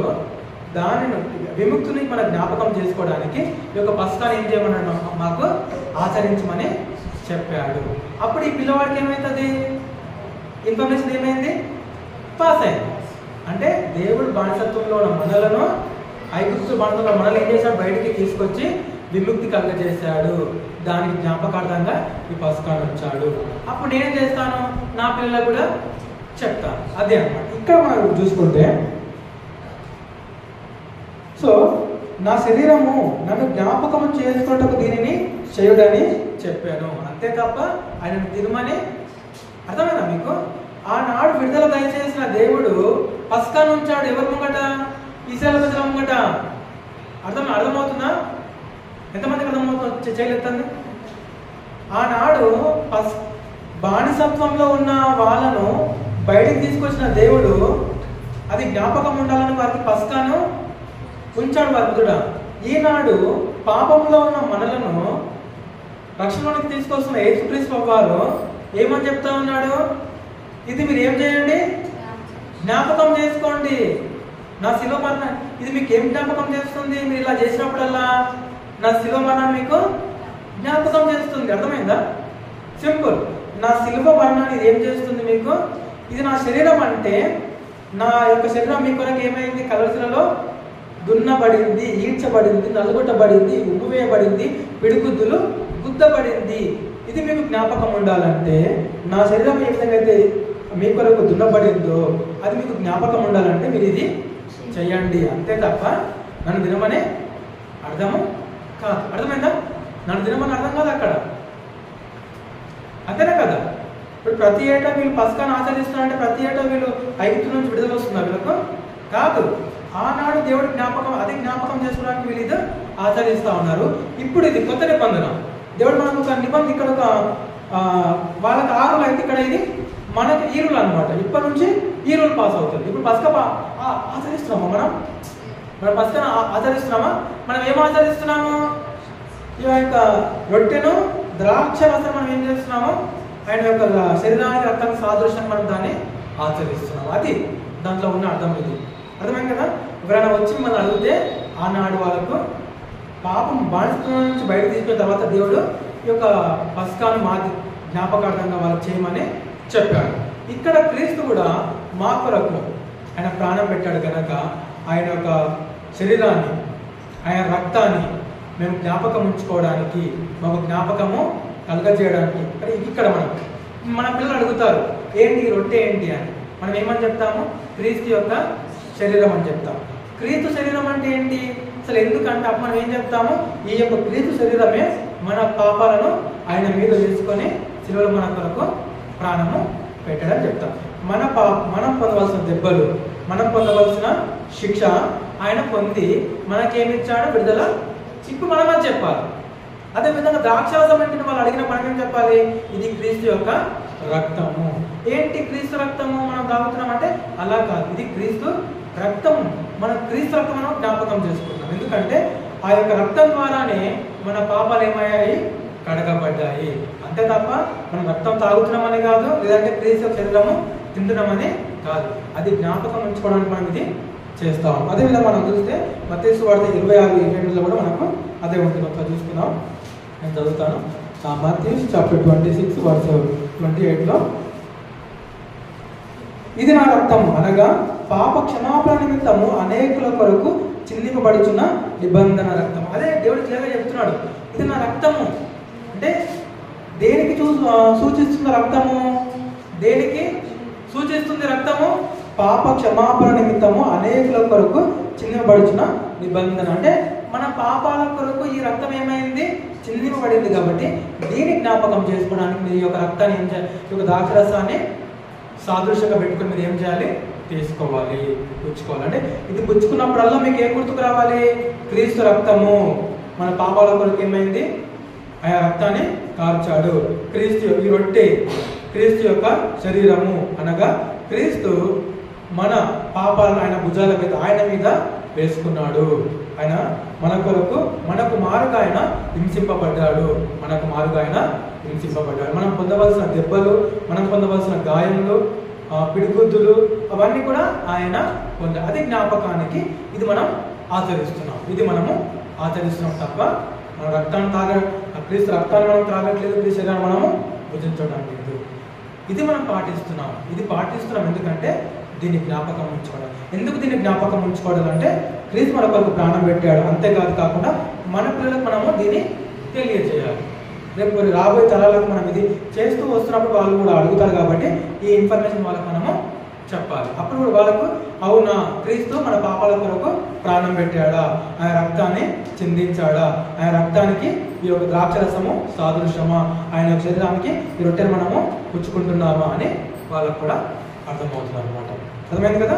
దానిని విముక్తిని మన జ్ఞాపకం చేసుకోవడానికి ఈ యొక్క పస్కాని ఏం చేయమన్నాడు? మాకు ఆచరించమని చెప్పాడు. అప్పుడు ఈ పిల్లవాడికి ఏమవుతుంది? ఇన్ఫర్మేషన్ ఏమైంది? పాస్ అయింది. అంటే దేవుడు బానిసత్వంలో ఉన్న మనలను, ఐగుప్తు బానిసత్వంలో మనల్ని ఏం చేశాడు? బయటికి తీసుకొచ్చి విముక్తి కలుగజేశాడు. దానికి జ్ఞాపకార్థంగా ఈ పస్కాను ఉంచాడు. అప్పుడు నేనేం చేస్తాను? నా పిల్లలకు కూడా చెప్తాను. అదే అన్నమాట. ఇక్కడ మనం చూసుకుంటే, సో నా శరీరము నన్ను జ్ఞాపకం చేసుకున్నట్టు దీనిని చేయుడని చెప్పాను. అంతే తప్ప ఆయన తిరుమని అర్థమైనా మీకు? ఆనాడు విడుదల దయచేసిన దేవుడు పస్కాను ఉంచాడు. ఎవరి ముంగట? ఇశ్రాయేలు ప్రజల ముంగట. అర్థమవుతుందా? ఎంతమందికి అర్థమవుతుంది? చేయలేదండి. ఆనాడు బానిసత్వంలో ఉన్న వాళ్ళను బయటికి తీసుకొచ్చిన దేవుడు అది జ్ఞాపకం ఉండాలని వారికి పస్కాను ఉంచాడు వారి బుద్ధుడ. ఈనాడు పాపంలో ఉన్న మనలను రక్షణలోనికి తీసుకొస్తున్న యేసుక్రీస్తు వారు ఏమని చెప్తా ఉన్నాడు? ఇది మీరు ఏం చేయండి? జ్ఞాపకం చేసుకోండి. నా శిలువ మరణం ఇది మీకు ఏం జ్ఞాపకం చేస్తుంది? మీరు ఇలా చేసినప్పుడల్లా నా శిలువ మరణం మీకు జ్ఞాపకం చేస్తుంది. అర్థమైందా? సింపుల్. నా శిలువ మరణాన్ని ఇది ఏం చేస్తుంది మీకు? ఇది నా శరీరం. అంటే నా యొక్క శరీరం మీ కొరకు ఏమైంది? కలవసిలలో దున్నబడింది, ఈడ్చబడింది, నలుగొట్టబడింది, ఉమ్మువేయబడింది, పిడిగుద్దులు గుద్దబడింది. ఇది మీకు జ్ఞాపకం ఉండాలంటే, నా శరీరం ఏ విధంగా అయితే మీ కొరకు దున్నబడిందో అది మీకు జ్ఞాపకం ఉండాలంటే మీరు ఇది చెయ్యండి. అంతే తప్ప నన్ను తినమనే అర్థము కాదు. అర్థమైందా? నన్ను తినమని అర్థం కాదు అక్కడ. అంతేనా కదా? ఇప్పుడు ప్రతి ఏటా వీళ్ళు పస్కాను ఆచరిస్తున్నారంటే ప్రతి ఏటా వీళ్ళు ఐగుప్తు నుంచి విడుదల వస్తున్నారు వీళ్ళకు కాదు. ఆనాడు దేవుడి జ్ఞాపకం, అది జ్ఞాపకం చేసుకోవడానికి వీళ్ళు ఇది ఆచరిస్తూ ఉన్నారు. ఇప్పుడు ఇది కొత్త నిబంధన. దేవుడు మనకు ఒక నిబంధన, ఇక్కడ ఒక వాళ్ళకి 6 అయితే ఇక్కడ ఇది మనకి ఈ రూల్ అనమాట. ఇప్పటి నుంచి ఈ రూల్ పాస్ అవుతుంది. ఇప్పుడు పస్కా ఆచరిస్తున్నామా? మనం పస్కాను ఆచరిస్తున్నామా? మనం ఏం ఆచరిస్తున్నాము? ఈ యొక్క రొట్టెను, ద్రాక్ష రసం మనం ఏం చేస్తున్నాము? ఆయన యొక్క శరీరానికి రక్తానికి సాదృశ్యంగా మనం దాన్ని ఆచరిస్తున్నాము. అది దాంట్లో ఉన్న అర్థం. ఇది అర్థమైంది కదా? ఎవరైనా వచ్చి మనం అడిగితే ఆనాడు వాళ్ళకు పాపం బానిసత్వం నుంచి బయట తీసుకున్న తర్వాత దేవుడు ఈ యొక్క పస్కాను మా జ్ఞాపకార్థంగా వాళ్ళకి చేయమని చెప్పాడు. ఇక్కడ క్రీస్తు కూడా మా కొరకు ఆయన ప్రాణం పెట్టాడు కనుక ఆయన యొక్క శరీరాన్ని, ఆయన రక్తాన్ని మేము జ్ఞాపకం ఉంచుకోవడానికి, మాకు జ్ఞాపకము కలగజేయడానికి ఇక్కడ మన పిల్లలు అడుగుతారు ఏంటి రొట్టె ఏంటి అని. మనం ఏమని చెప్తాము? క్రీస్తు యొక్క శరీరం అని చెప్తాం. క్రీస్తు శరీరం అంటే ఏంటి అసలు? ఎందుకంటే అప్పుడు మనం ఏం చెప్తాము? ఈ యొక్క క్రీస్తు శరీరమే మన పాపాలను ఆయన మీద వేసుకొని శిలువలో మన కొరకు ప్రాణము పెట్టడం చెప్తాం. మనం పొందవలసిన దెబ్బలు, మనం పొందవలసిన శిక్ష ఆయన పొంది మనకేమిచ్చాడో విడుదల ఇప్పుడు మనం అని చెప్పాలి. అదేవిధంగా ద్రాక్షారసం ఏంటి వాళ్ళు అడిగిన మనం ఏం చెప్పాలి? ఇది క్రీస్తు యొక్క రక్తము. ఏంటి క్రీస్తు రక్తము మనం తాగుతున్నాం అంటే అలా కాదు, ఇది క్రీస్తు రక్తం. మనం క్రీస్తు రక్తం మనం జ్ఞాపకం చేసుకుంటాం. ఎందుకంటే ఆ యొక్క రక్తం ద్వారానే మన పాపాలు ఏమయ్యాయి? కడగబడ్డాయి. అంతే తప్ప మనం రక్తం తాగుతున్నామని కాదు, లేదంటే క్రీస్తు శరీరము తింటున్నామని కాదు. అది జ్ఞాపకం ఉంచుకోవడానికి మనం ఇది చేస్తాం. అదేవిధంగా మనం చూస్తే మత్తయి సువార్త 26:27 కూడా మనకు అదే ఉంటుంది. ఒకసారి చూసుకుందాం. నేను చదువుతాను. మత్తయి చాప్టర్ 26 వర్స్ 28లో ఇది నా రక్తం అనగా పాప క్షమాపణ నిమిత్తము అనేకుల కొరకు చిందింపబడుచున్న నిబంధన రక్తం. అదే దేవుడు క్లియర్గా చెప్తున్నాడు, ఇది నా రక్తము. అంటే దేనికి సూచిస్తుంది రక్తము? దేనికి సూచిస్తుంది రక్తము? పాప క్షమాపణ నిమిత్తము అనేకుల కొరకు చిందింపబడుచున్న నిబంధన. అంటే మన పాపాల కొరకు ఈ రక్తం ఏమైంది? చిందింపబడింది. కాబట్టి దీని జ్ఞాపకం చేసుకోవడానికి మీరు ఈ యొక్క రక్తాన్ని ఏం చేయాలి? ఈ యొక్క ద్రాక్షరసాన్ని సాదృశ్యంగా పెట్టుకుని మీరు ఏం చేయాలి? తీసుకోవాలి, పుచ్చుకోవాలి. అంటే ఇది పుచ్చుకున్నప్పుడల్లా మీకు ఏం గుర్తుకు రావాలి? క్రీస్తు రక్తము మన పాపాల కొరకు ఏమైంది? ఆయన రక్తాన్ని కార్చాడు. క్రీస్తు ఈ రొట్టె క్రీస్తు యొక్క శరీరము అనగా క్రీస్తు మన పాపాలను ఆయన భుజాల మీద, ఆయన మీద వేసుకున్నాడు. ఆయన మనకు మారుగా ఆయన హింసింపబడ్డాడు. మనం పొందవలసిన దెబ్బలు, మనం పొందవలసిన గాయములు, పిడిగుద్దులు అవన్నీ కూడా ఆయన పొందాడు. అది జ్ఞాపకానికి ఇది మనం ఆచరిస్తున్నాం తప్ప మన రక్తాన్ని క్రీస్తు రక్తాన్ని మనం త్రాగట్లేదు, క్రీస్తు శరీరాన్ని మనము భుజించడం లేదు. ఇది మనం పాటిస్తున్నాం. ఎందుకంటే దీన్ని జ్ఞాపకం ఉంచుకోవడం. ఎందుకు దీన్ని జ్ఞాపకం ఉంచుకోవడం అంటే క్రీస్తు మన కొరకు ప్రాణం పెట్టాడు. అంతేకాకుండా మన పిల్లలకు మనము దీన్ని తెలియజేయాలి. రేపు రాబోయే తరాలకు మనం ఇది చేస్తూ వస్తున్నప్పుడు వాళ్ళు కూడా అడుగుతారు కాబట్టి ఈ ఇన్ఫర్మేషన్ వాళ్ళకి మనము చెప్పాలి. అప్పుడు కూడా వాళ్ళకు అవునా క్రీస్తు మన పాపాల కొరకు ప్రాణం పెట్టాడా, ఆయన రక్తాన్ని చిందించాడా, ఆయన రక్తానికి ఈ యొక్క ద్రాక్షరసము సాదృశ్యమా, ఆయన శరీరానికి ఈ రొట్టెను మనము పుచ్చుకుంటున్నామా అని వాళ్ళకు కూడా అర్థమవుతుంది అనమాట. అర్థమైంది కదా?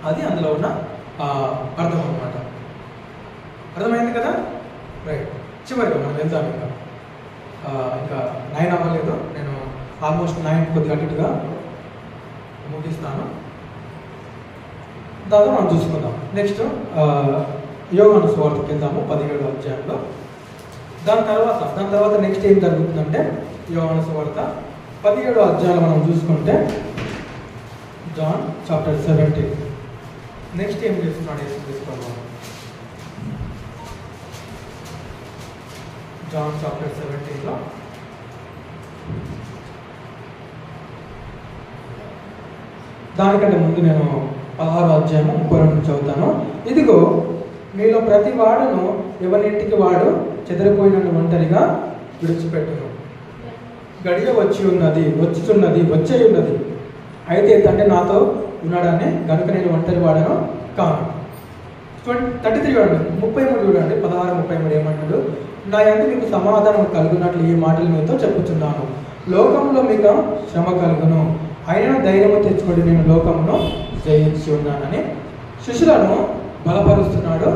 అది అందులో ఉన్న అర్థం అనమాట. అర్థమైంది కదా? రైట్. చివరిగా మనం వెళ్తాం. ఇంకా 9 అవ్వలేదు. నేను ఆల్మోస్ట్ 9 కొద్దిగా అటుగా ముగిస్తాను. దాంతో మనం చూసుకుందాం. నెక్స్ట్ యోహాను సువార్తకి వెళ్దాము 17వ అధ్యాయంలో. దాని తర్వాత నెక్స్ట్ ఏం జరుగుతుందంటే యోహాను సువార్త 17వ అధ్యాయంలో మనం చూసుకుంటే జాన్ చాప్టర్ 17 నెక్స్ట్ ఏం చేస్తున్నాడు తీసుకోవాలి. జాన్ చాప్టర్ 17లో దానికంటే ముందు నేను 16వ అధ్యాయం 32 నుంచి చదువుతాను. ఇదిగో మీలో ప్రతి వాడును ఎవరింటికి వాడు చెదిరిపోయిన ఒంటరిగా విడిచిపెట్టును. గడియ వచ్చే ఉన్నది. అయితే తండ్రి నాతో ఉన్నాడని గనుక నేను ఒంటరి వాడను కాను. 33 చూడండి, 33 చూడండి, 16:33 ఏమంటాడు? నా యందు మీకు సమాధానం కలుగునట్లు ఈ మాటలు మీతో చెప్పుచున్నాను. లోకంలో మీకు శ్రమ కలుగును, అయినా ధైర్యము తెచ్చుకోండి, నేను లోకమును జయించి ఉన్నానని శిష్యులను బలపరుస్తున్నాడు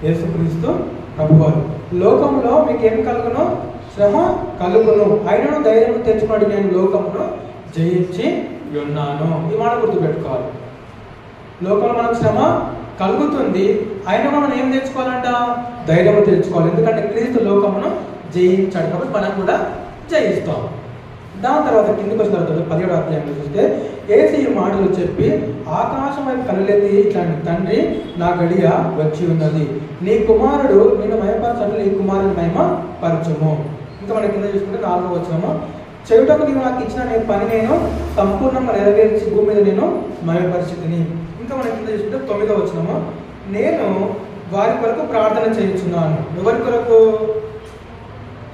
యేసుక్రీస్తు ప్రభువారు. లోకంలో మీకు ఏం కలుగును? శ్రమ కలుగును, అయినా ధైర్యము తెచ్చుకోండి, నేను లోకమును జయించి ఉన్నాను. ఈ మాట గుర్తుపెట్టుకోవాలి. లోకంలో మనకు శ్రమ కలుగుతుంది, అయినా మనం ఏం తెచ్చుకోవాలంట? ధైర్యము తెచ్చుకోవాలి. ఎందుకంటే క్రీస్తు లోకమును జయించాడు కాబట్టి మనం కూడా జయిస్తాం. దాని తర్వాత కిందికి వచ్చిన తర్వాత 17వ అధ్యాయంలో చూస్తే యేసు ఈ మాటలు చెప్పి ఆకాశం వైపు కనులెత్తి ఇట్లాంటి తండ్రి నా గడియ వచ్చి ఉన్నది, నీ కుమారుడు నేను మహిమపరచట్లు నీ కుమారుని మహిమ పరచుము. ఇంకా మన కింద చూసుకుంటే 4వ వచనము, చెవిటకు నీవు నాకు ఇచ్చిన నీ పని నేను సంపూర్ణంగా నెరవేర్చి భూమి మీద నేను మహిమపరిచితిని. ఇంకా మన కింద చూసుకుంటే 9వ వచనము, నేను వారి కొరకు ప్రార్థన చేయించున్నాను. ఎవరి కొరకు?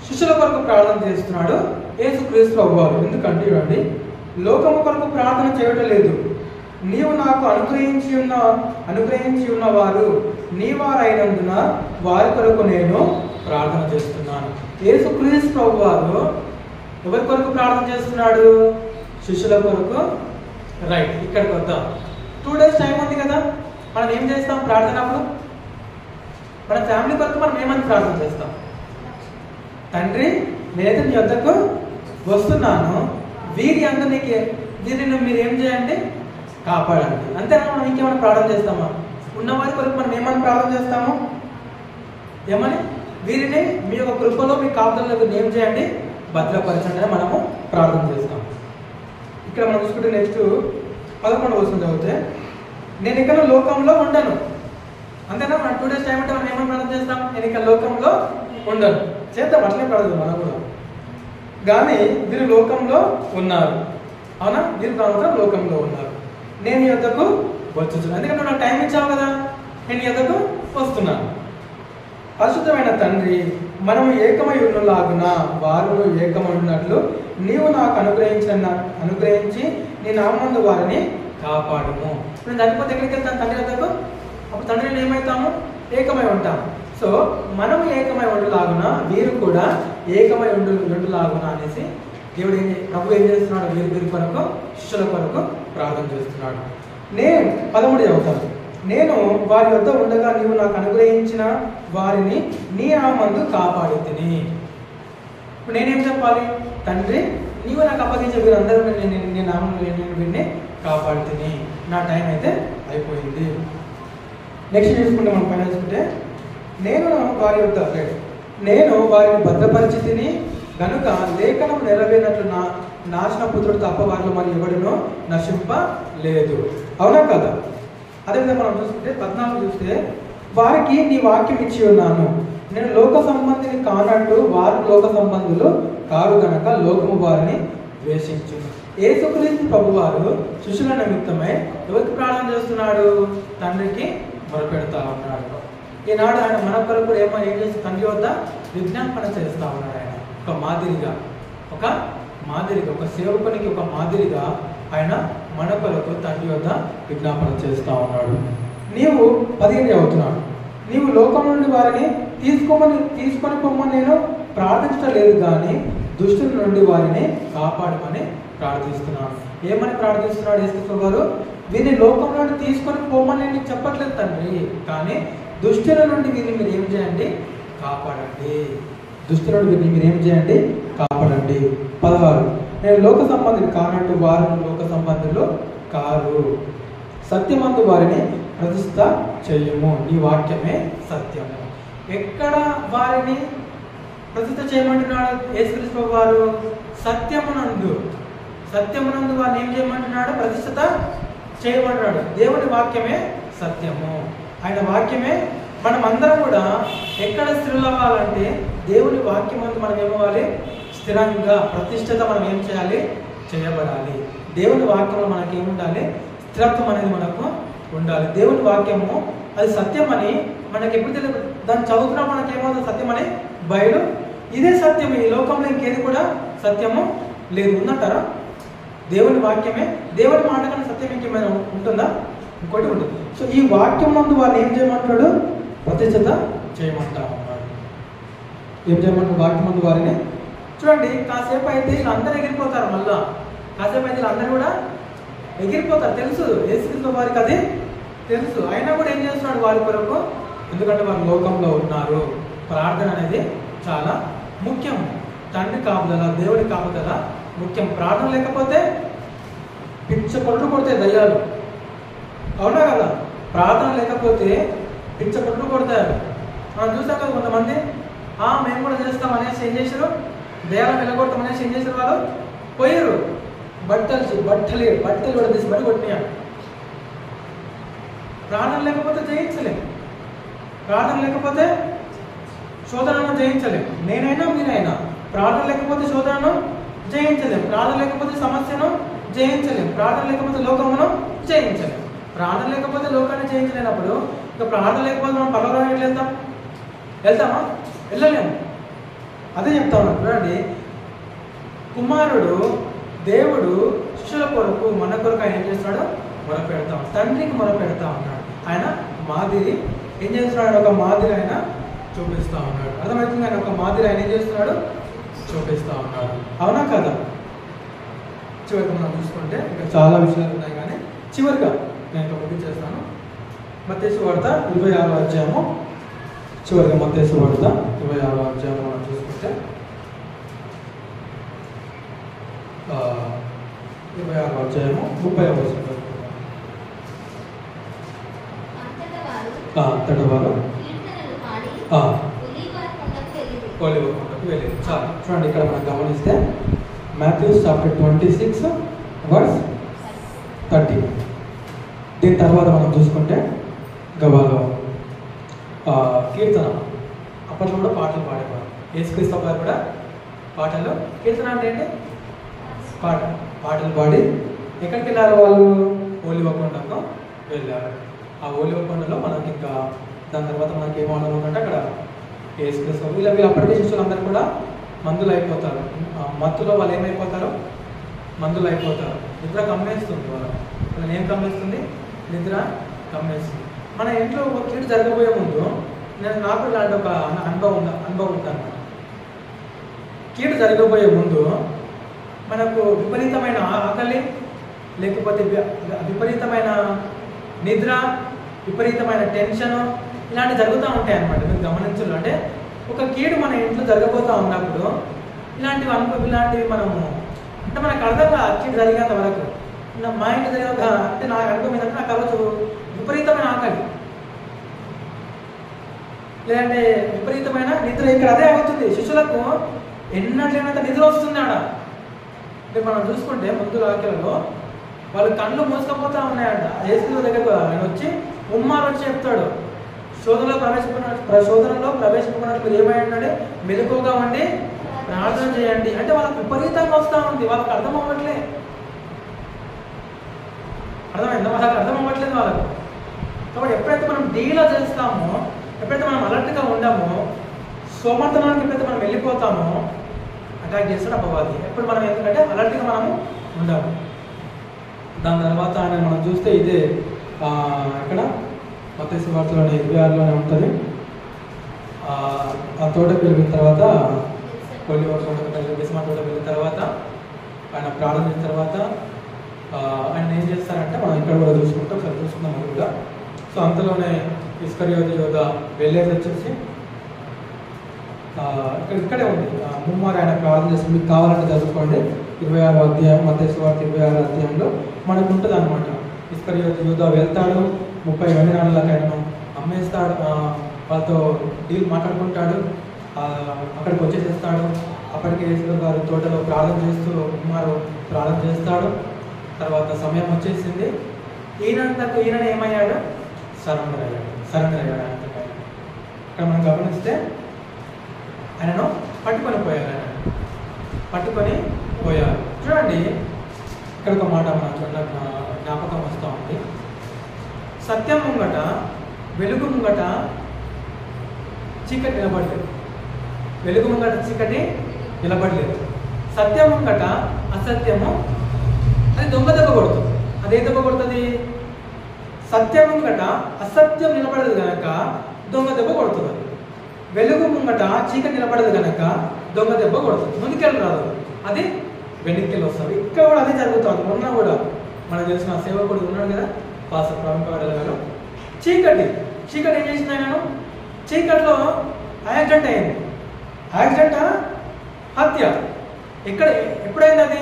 శిష్యుల కొరకు ప్రార్థన చేస్తున్నాడు యేసుక్రీస్తు ప్రభువారు. ఎందుకంటే చూడండి, లోకము కొరకు ప్రార్థన చేయటం లేదు, నీవు నాకు అనుగ్రహించి ఉన్న వారు నీ వారైనందున వారి కొరకు నేను ప్రార్థన చేస్తున్నాను. యేసుక్రీస్తు ప్రభువారు ఎవరి కొరకు ప్రార్థన చేస్తున్నాడు? శిష్యుల కొరకు. రైట్, ఇక్కడికి వద్దాం. 2 days టైం ఉంది కదా, మనం ఏం చేస్తాం ప్రార్థన అప్పుడు? మన ఫ్యామిలీ కొరకు మనం ఏమని ప్రార్థన చేస్తాం? తండ్రి నేనైతే మీ వద్దకు వస్తున్నాను, వీరిని మీరు ఏం చేయండి? కాపాడండి. అంతేనా? మనం ఇంకేమైనా ప్రార్థన చేస్తామా? ఉన్నవారి కొరకు మనం ఏమని ప్రార్థన చేస్తాము? ఏమని? వీరిని మీ యొక్క కృపలో మీ కాపుదలకు ఏం చేయండి? భద్రపరచండి అని మనము ప్రార్థన చేస్తాం. ఇక్కడ మనం చూసుకుంటే నెక్స్ట్ 11వ వచనం చదివితే, నేను ఇక్కడ లోకంలో ఉండను. అంతేనా? మన 2 days టైం అంటే మనం ఏమని ప్రార్థన చేస్తాం? నేను ఇక్కడ లోకంలో ఉండను. చేద్దాం, అట్లే ప్రార్థన మనం కూడా. కానీ వీరు లోకంలో ఉన్నారు. అవునా? వీరు మాత్రం లోకంలో ఉన్నారు. నేను ఈ వద్దకు వచ్చుతున్నాను, ఎందుకంటే నాకు టైం ఇచ్చావు కదా, నేను ఈ వద్దకు వస్తున్నాను. పరిశుద్ధమైన తండ్రి, మనము ఏకమై ఉన్నలాగున వారు ఏకమై ఉన్నట్లు నీవు నాకు అనుగ్రహించి నీ నామమందు వారిని కాపాడుము. నేను చనిపోతే ఎక్కడికి వెళ్తాను? తండ్రి వద్దకు. అప్పుడు తండ్రిని ఏమవుతాము? ఏకమై ఉంటాము. సో మనం ఏకమై ఉండలాగున వీరు కూడా ఏకమై ఉండలాగున అనేసి దేవుడు ప్రభు ఏం చేస్తున్నాడు? వీరి కొరకు, శిష్యుల కొరకు ప్రార్థన చేస్తున్నాడు. నేను 13 చదువుతాను. నేను వారి వద్ద ఉండగా నీవు నాకు అనుగ్రహించిన వారిని నీ నామమందు కాపాడితిని. ఇప్పుడు నేనేం చెప్పాలి? తండ్రి నీవు నాకు అప్పగించే వీరందరూ నీ నామంలో నేను వీరిని కాపాడితిని. నా టైం అయితే అయిపోయింది. నెక్స్ట్ చూసుకుంటే మనం పైన చూసుకుంటే నేను వారిని భద్రపరిచితిని గనుక లేఖనం నెరవేరినట్లు నాశన పుత్రుడు తప్ప వారిలో మరి ఎవడునో నశింపలేదు. అవునా కదా? అదేవిధంగా మనం చూసుకుంటే 14 చూస్తే, వారికి నీ వాక్యం ఇచ్చి ఉన్నాను, నేను లోక సంబంధిని కానట్టు వారు లోక సంబంధులు కారు గనక లోకము వారిని ద్వేషించు. యేసుక్రీస్తు ప్రభువారు శిష్యుల నిమిత్తమై ఎవరికి ప్రార్థన చేస్తున్నాడు? తండ్రికి మొరపెడతా ఉన్నాడు. ఈనాడు ఆయన మన కొరకు ఏం చేసి తండ్రి వద్ద విజ్ఞాపన చేస్తా ఉన్నాడు. ఆయన ఒక మాదిరిగా ఒక సేవకునికి ఒక మాదిరిగా ఆయన మన కొరకు తండ్రి వద్ద విజ్ఞాపన చేస్తా ఉన్నాడు. నీవు 15 అవుతున్నాడు, నీవు లోకం నుండి వారిని తీసుకొని పొమ్మని నేను ప్రార్థించడం లేదు, కానీ దుష్టుల నుండి వారిని కాపాడమని ప్రార్థిస్తున్నాను. ఏమని ప్రార్థిస్తున్నాడు యేసుక్రీస్తు వారు? వీరిని లోకం నుండి తీసుకొని పొమ్మని నేను చెప్పట్లేదు తండ్రి, కానీ దుష్టుల నుండి వీరిని మీరు ఏం చేయండి? కాపాడండి. దుష్టుల నుండి వీరిని మీరు ఏం చేయండి? కాపాడండి. 16, నేను లోక సంబంధిని కానట్టు వారు లోక సంబంధులు కారు, సత్యమందు వారిని ప్రతిష్ఠ చెయ్యము, నీ వాక్యమే సత్యము. ఎక్కడ వారిని ప్రతిష్ఠ చేయమంటున్నాడు యేసుక్రీస్తు వారు? సత్యమునందు వారిని ఏం చేయమంటున్నాడు? ప్రతిష్ఠత చేయమంటున్నాడు. దేవుని వాక్యమే సత్యము, ఆయన వాక్యమే. మనం అందరం కూడా ఎక్కడ స్థిరులు అవ్వాలంటే దేవుని వాక్యం అందు మనం ఏమవ్వాలి? స్థిరంగా ప్రతిష్ఠత మనం ఏం చేయాలి? చేయబడాలి. దేవుని వాక్యంలో మనకి ఏముండాలి? స్థిరత్వం అనేది మనకు ఉండాలి. దేవుని వాక్యము అది సత్యం అని మనకి ఎప్పుడు తెలియదు, దాన్ని చదువుతున్నా మనకి ఏమవుతుంది? సత్యం అని బయలు. ఇదే సత్యం, ఈ లోకంలో ఇంకేది కూడా సత్యము లేదు. ఉందంటారా? దేవుని వాక్యమే. దేవుని మాట కన్నా సత్యం ఇంకేమైనా ఉంటుందా? ఇంకోటి ఉంటుంది. సో ఈ వాక్యం ముందు వారిని ఏం చేయమంటాడు? ప్రతిష్ఠత చేయమంటా ఉన్నాడు. ఏం చేయమంటాడు? వాక్యం ముందు వారిని. చూడండి, కాసేపు అయితే వీళ్ళందరూ ఎగిరిపోతారు. మళ్ళా కాసేపు అయితే వీళ్ళందరూ కూడా ఎగిరిపోతారు. తెలుసు యేసుక్రీస్తు వారికి అది తెలుసు. అయినా కూడా ఏం చేస్తున్నాడు వారి కొరకు? ఎందుకంటే వారు లోకంలో ఉన్నారు. ప్రార్థన అనేది చాలా ముఖ్యం. తండ్రి కాపుదల, దేవుడి కాపుదల ముఖ్యం. ప్రార్థన లేకపోతే పిచ్చ పనులు కొడతాయి దయ్యాలు. అవునా కదా? ప్రార్థన లేకపోతే పిచ్చ పనులు కొడతారు. మనం చూసాం కదా, కొంతమంది మేము కూడా చేస్తాం అనేసి ఏం చేశారు? దయ్యాలను వెళ్ళగొడతాం అనేసి ఏం చేశారు? వాళ్ళు పోయారు, బట్టలు కూడా తీసి మరి కొట్టినాడు. ప్రార్థన లేకపోతే జయించలేం. ప్రార్థన లేకపోతే శోధనను జయించలేం. నేనైనా మీరైనా ప్రార్థన లేకపోతే శోధనను జయించలేం. ప్రార్థన లేకపోతే సమస్యను జయించలేం. ప్రార్థన లేకపోతే లోకమును జయించలేం. ప్రార్థన లేకపోతే లోకాన్ని జయించలేనప్పుడు ఇక ప్రార్థన లేకపోతే మనం పర్వతానికి వెళ్తామా? వెళ్ళలేము. అదే చెప్తా ఉన్నాడు. చూడండి, కుమారుడు దేవుడు శిష్యుల కొరకు మన కొరకు ఆయన ఏం చేస్తున్నాడు? మొరపెడతాం, తండ్రికి మొరపెడతా ఉన్నాడు. ఆయన మాదిరి ఏం చేస్తున్నాడు? ఒక మాదిరి ఆయన చూపిస్తా ఉన్నాడు. అర్థమవుతుంది? ఆయన ఒక మాదిరి ఆయన ఏం చేస్తున్నాడు? చూపిస్తా ఉన్నాడు. అవునా కదా? చివరికి మనం చూసుకుంటే ఇంకా చాలా విషయాలు ఉన్నాయి, కానీ చివరిగా నేను ఒకటి చేస్తాను. మత్తయి సువార్త 26వ అధ్యాయము. చివరిగా మత్తయి సువార్త 26వ అధ్యాయం మనం చూసుకుంటే 26వ అధ్యాయము 30వ వచనం. అంతట వారు ఒలీవ కొండకు వెళ్ళారు. చాలు. చూడండి, ఇక్కడ మనం గమనిస్తే మాథ్యూ చాప్టర్ 26 వర్స్ 30. దీని తర్వాత మనం చూసుకుంటే గవాలో కీర్తన. అప్పట్లో కూడా పాటలు పాడేవారు. యేసుక్రీస్తు గారు కూడా పాటలు. కీర్తన అంటే ఏంటి? పాటలు పాడి ఎక్కడికి వెళ్ళారు వాళ్ళు? ఒలీవ కొండకు వెళ్ళారు. ఆ ఒలీవ కొండలో మనకి ఇంకా దాని తర్వాత మనకి ఏమో అనుకుంటే అక్కడ యేసుక్రీస్తు వీళ్ళు అప్పటికే శిష్యులందరూ కూడా మందులు అయిపోతారు. మత్తులో వాళ్ళు ఏమైపోతారు? మందులు అయిపోతారు. నిద్ర కమ్మేస్తుంది వాళ్ళని. ఏం కమ్మేస్తుంది? నిద్ర కమ్మేస్తుంది. మన ఇంట్లో ఒక కీడు జరగబోయే ముందు నాకు ఇలాంటి ఒక అనుభవం ఉందన్నమాట. కీడు జరగబోయే ముందు మనకు విపరీతమైన ఆకలి, లేకపోతే విపరీతమైన నిద్ర, విపరీతమైన టెన్షన్ ఇలాంటివి జరుగుతూ ఉంటాయి అన్నమాట. మీరు గమనించాలి. అంటే ఒక కీడు మన ఇంట్లో జరగబోతూ ఉన్నప్పుడు ఇలాంటివి మనము అంటే మనకు అర్థం కాదు. కీడు జరిగేంత వరకు మా ఇంట్లో జరిగిన అంటే నా అనుభవం ఏంటంటే నాకు ఆ రోజు విపరీతమైన ఆకలి. లేదంటే విపరీతమైన నిద్ర. ఇక్కడ అదే అవుతుంది, శిష్యులకు ఎన్నట్లయినంత నిద్ర వస్తుంది ఆడ. అంటే మనం చూసుకుంటే ముందు వాక్యాలలో వాళ్ళు కళ్ళు మూసుకపోతా ఉన్నాయంట. యేసు దగ్గరకు ఆయన వచ్చి ఉమ్మారు వచ్చి చెప్తాడు, శోధనలో ప్రవేశించుకున్నట్టు మీరు ఏమైందంటే మెలకువగా ఉండి ప్రార్థన చేయండి. అంటే వాళ్ళకి విపరీతంగా వస్తూ ఉంది, వాళ్ళకి అర్థం అవ్వట్లే. అర్థమైందా? వాళ్ళకి అర్థం అవ్వట్లేదు వాళ్ళకు. కాబట్టి ఎప్పుడైతే మనం డీలా చేస్తామో, ఎప్పుడైతే మనం అలర్ట్గా ఉండమో, సోమర్థనానికి ఎప్పుడైతే మనం వెళ్ళిపోతామో అటాక్ చేస్తాడు అపవాది. ఎప్పుడు మనం ఎందుకంటే అలర్ట్గా మనము ఉండాలి. దాని తర్వాత ఆయన మనం చూస్తే ఇదే ఇక్కడ మత్తయి సువార్తలోని 26లోనే ఉంటుంది. ఆ తోటకు వెళ్ళిన తర్వాత కొలివర్ తోటకు గెస్మా తోటకు వెళ్ళిన తర్వాత ఆయన ప్రారంభించిన తర్వాత ఆయన ఏం చేస్తారంటే మనం ఇక్కడ కూడా చూసుకుంటాం, ఒకసారి చూసుకుందాం అది కూడా. సో అంతలోనే ఇస్కరియోతు యోధ వెళ్ళేది వచ్చేసి ఇక్కడే ఉంది. ముమ్మారు ఆయన ప్రార్థన చేసి మీకు కావాలంటే చదువుకోండి. 26వ అధ్యాయం మత్తయి సువార్త 26వ అధ్యాయంలో మనకు ఉంటుంది అనమాట. ఇస్కరియోతు యోధ వెళ్తాడు, 30 వెండి నాణాలకు ఆయనను అమ్మేస్తాడు, వాళ్ళతో డీల్ మాట్లాడుకుంటాడు, అక్కడికి వచ్చేసేస్తాడు. అప్పటికే యేసు గారు తోటలో ప్రార్థన చేస్తూ ముమ్మారు ప్రార్థన చేస్తాడు. తర్వాత సమయం వచ్చేసింది. ఈయన ఏమయ్యాడు? సరెండర్ అయ్యాడు. ఇక్కడ మనం గమనిస్తే ఆయనను పట్టుకొని పోయారు. చూడండి, ఇక్కడ ఒక మాట నాకు జ్ఞాపకం వస్తూ ఉంది. సత్యం ముంగట వెలుగు ముంగట చీకటి నిలబడలేదు. సత్యం ముంగట అసత్యము అది దొంగ దెబ్బ కొడుతుంది. అదే దెబ్బ కొడుతుంది? సత్యం ముంగట అసత్యం నిలబడదు కనుక దొంగ దెబ్బ కొడుతుంది. వెలుగు ముంగట చీకటి నిలబడదు కనుక దొంగ దెబ్బ కొడుతుంది. ముందుకెళ్ళి రాదు, అది వెనక్కి వస్తుంది. ఇక్కడ కూడా అదే జరుగుతుంది. మొన్న కూడా మనకు తెలిసిన సేవకుడు ఉన్నాడు కదా, పాస్టర్ ప్రవీణ్ గారు. చీకటి ఏం చేసింది? ఆయనను చీకట్లో యాక్సిడెంట్ అయింది. యాక్సిడెంట్ హత్య. ఎప్పుడైంది అది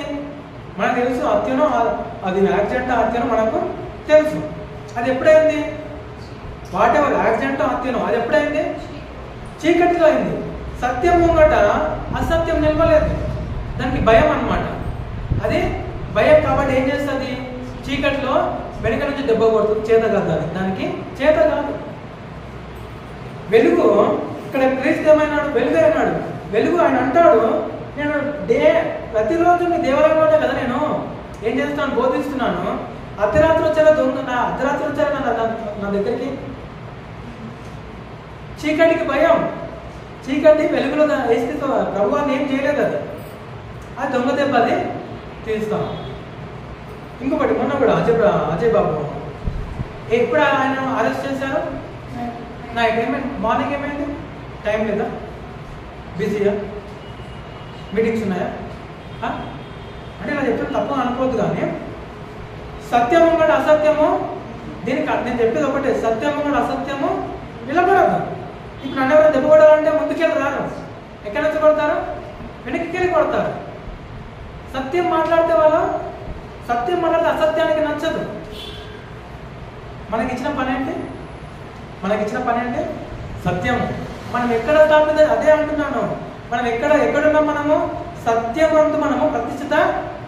మనకు తెలుసు. హత్యనో అది యాక్సిడెంట్ హత్యనో మనకు తెలుసు. అది ఎప్పుడైంది? వాట్ ఎవర్ యాక్సిడెంట్ హత్యనో అది ఎప్పుడైంది? చీకటిలో అయింది. సత్యం ముంగట అసత్యం నిలవలేదు. దానికి భయం అన్నమాట. అది భయం కాబట్టి ఏం చేస్తుంది? చీకటిలో వెనుక నుంచి దెబ్బ కొడుతుంది. చేత కాదు దానికి చేత కాదు. వెలుగు ఇక్కడ క్రీస్తు ఏమైనాడు? వెలుగు అయినాడు. వెలుగు ఆయన అంటాడు, నేను ప్రతిరోజు మీ దేవాలయంలోనే కదా నేను ఏం చేస్తాను, బోధిస్తున్నాను. అర్ధరాత్రి వచ్చారా నా దగ్గరికి. చీకటికి భయం. చీకటి వెలుగులో వేస్తే ప్రభువాన్ని ఏం చేయలేదు. అది దొంగ దెబ్బ, అది తీస్తాం. ఇంకొకటి మొన్న కూడా అజయ్ బాబు ఎప్పుడు ఆయన అరెస్ట్ చేశారు? నైట్ ఏమైంది? మార్నింగ్ ఏమైంది? టైం లేదా? బిజీయా? మీటింగ్స్ ఉన్నాయా? అంటే ఇలా చెప్తే తప్పు అనుకోవద్దు. కానీ సత్యము కూడా అసత్యము, దీనికి నేను చెప్పేది ఒకటే, సత్యము కూడా అసత్యము నిలబడదు. ఇప్పుడు నన్ను ఎవరైనా దెబ్బ కొడాలంటే ముందుకెళ్ళి రారు. ఎక్కడి నుంచి కొడతారు? వెనక్కి వెళ్ళి కొడతారు. సత్యం మాట్లాడితే అసత్యానికి నచ్చదు. మనకిచ్చిన పని ఏంటి? సత్యం. మనం ఎక్కడ స్థాపిత అదే అంటున్నాను. మనం ఎక్కడున్నాం? మనము సత్యవంతు, మనము ప్రతిష్ఠిత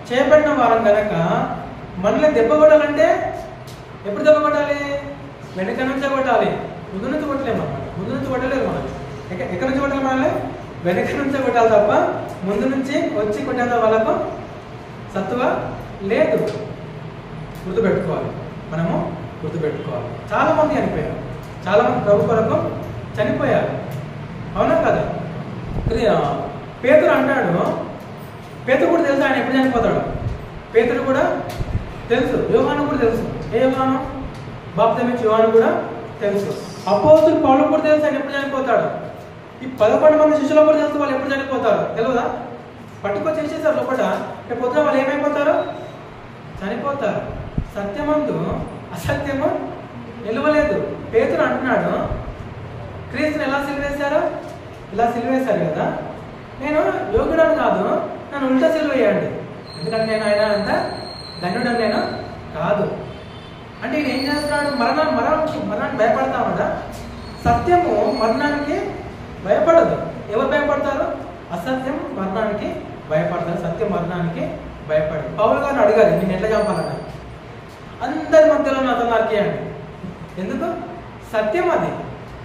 చేయబడిన వారం కనుక మనల్ని దెబ్బ కొట్టాలంటే ఎప్పుడు దెబ్బ కొట్టాలి? వెనక నుంచే కొట్టాలి. ముందు నుంచి కొట్టలేము అన్నమాట. ముందు నుంచి కొట్టలేదు మనం. ఎక్కడి నుంచి కొట్టాలి? మనల్ని వెనక నుంచే కొట్టాలి తప్ప ముందు నుంచి వచ్చి కొట్టేంత వాళ్ళకు సత్తువ లేదు. గుర్తుపెట్టుకోవాలి. చాలా మంది చనిపోయారు. చాలా మంది ప్రభు కొరకు చనిపోయారు. అవునా కదా? పేతురు అంటాడు, పేతురు కూడా తెలుసు ఆయన ఎప్పుడు చనిపోతాడు. పేతురు కూడా తెలుసు, యోహాను కూడా తెలుసు. ఏ యోహాను? బాప్తిస్మా యోహాను కూడా తెలుసు. అపోస్తలుడు పౌలు కూడా తెలుసు ఆయన ఎప్పుడు చనిపోతాడు. ఈ 11 మంది శిష్యులు కూడా తెలుసు వాళ్ళు ఎప్పుడు చనిపోతారు. తెలియదా? పట్టుకొచ్చి చేసేసారు లోపల. రేపు పొద్దున వాళ్ళు ఏమైపోతారు? చనిపోతారు. సత్యమందు అసత్యము నిలవలేదు. పేతురు అంటున్నాడు, క్రీస్తుని ఎలా సిలువేశారు? ఇలా సిలువేశారు కదా, నేను యోగుడని కాదు, నన్ను ఉల్టా సిలువేయండి. ఎందుకంటే నేను ఆయన అంత ధన్యుడని నేను కాదు. అంటే ఈయన ఏం చేస్తున్నాడు? మరణాన్ని భయపడతామట. సత్యము మరణానికి భయపడదు. ఎవరు భయపడతారు? అసత్యం మరణానికి భయపడతారు, సత్యం మరణానికి భయపడదు. పౌలు గారిని అడగాలి, నేను ఎట్లా చంపాలన్నా? అందరి మధ్యలో అతను నరికేయండి. ఎందుకు? సత్యం అది.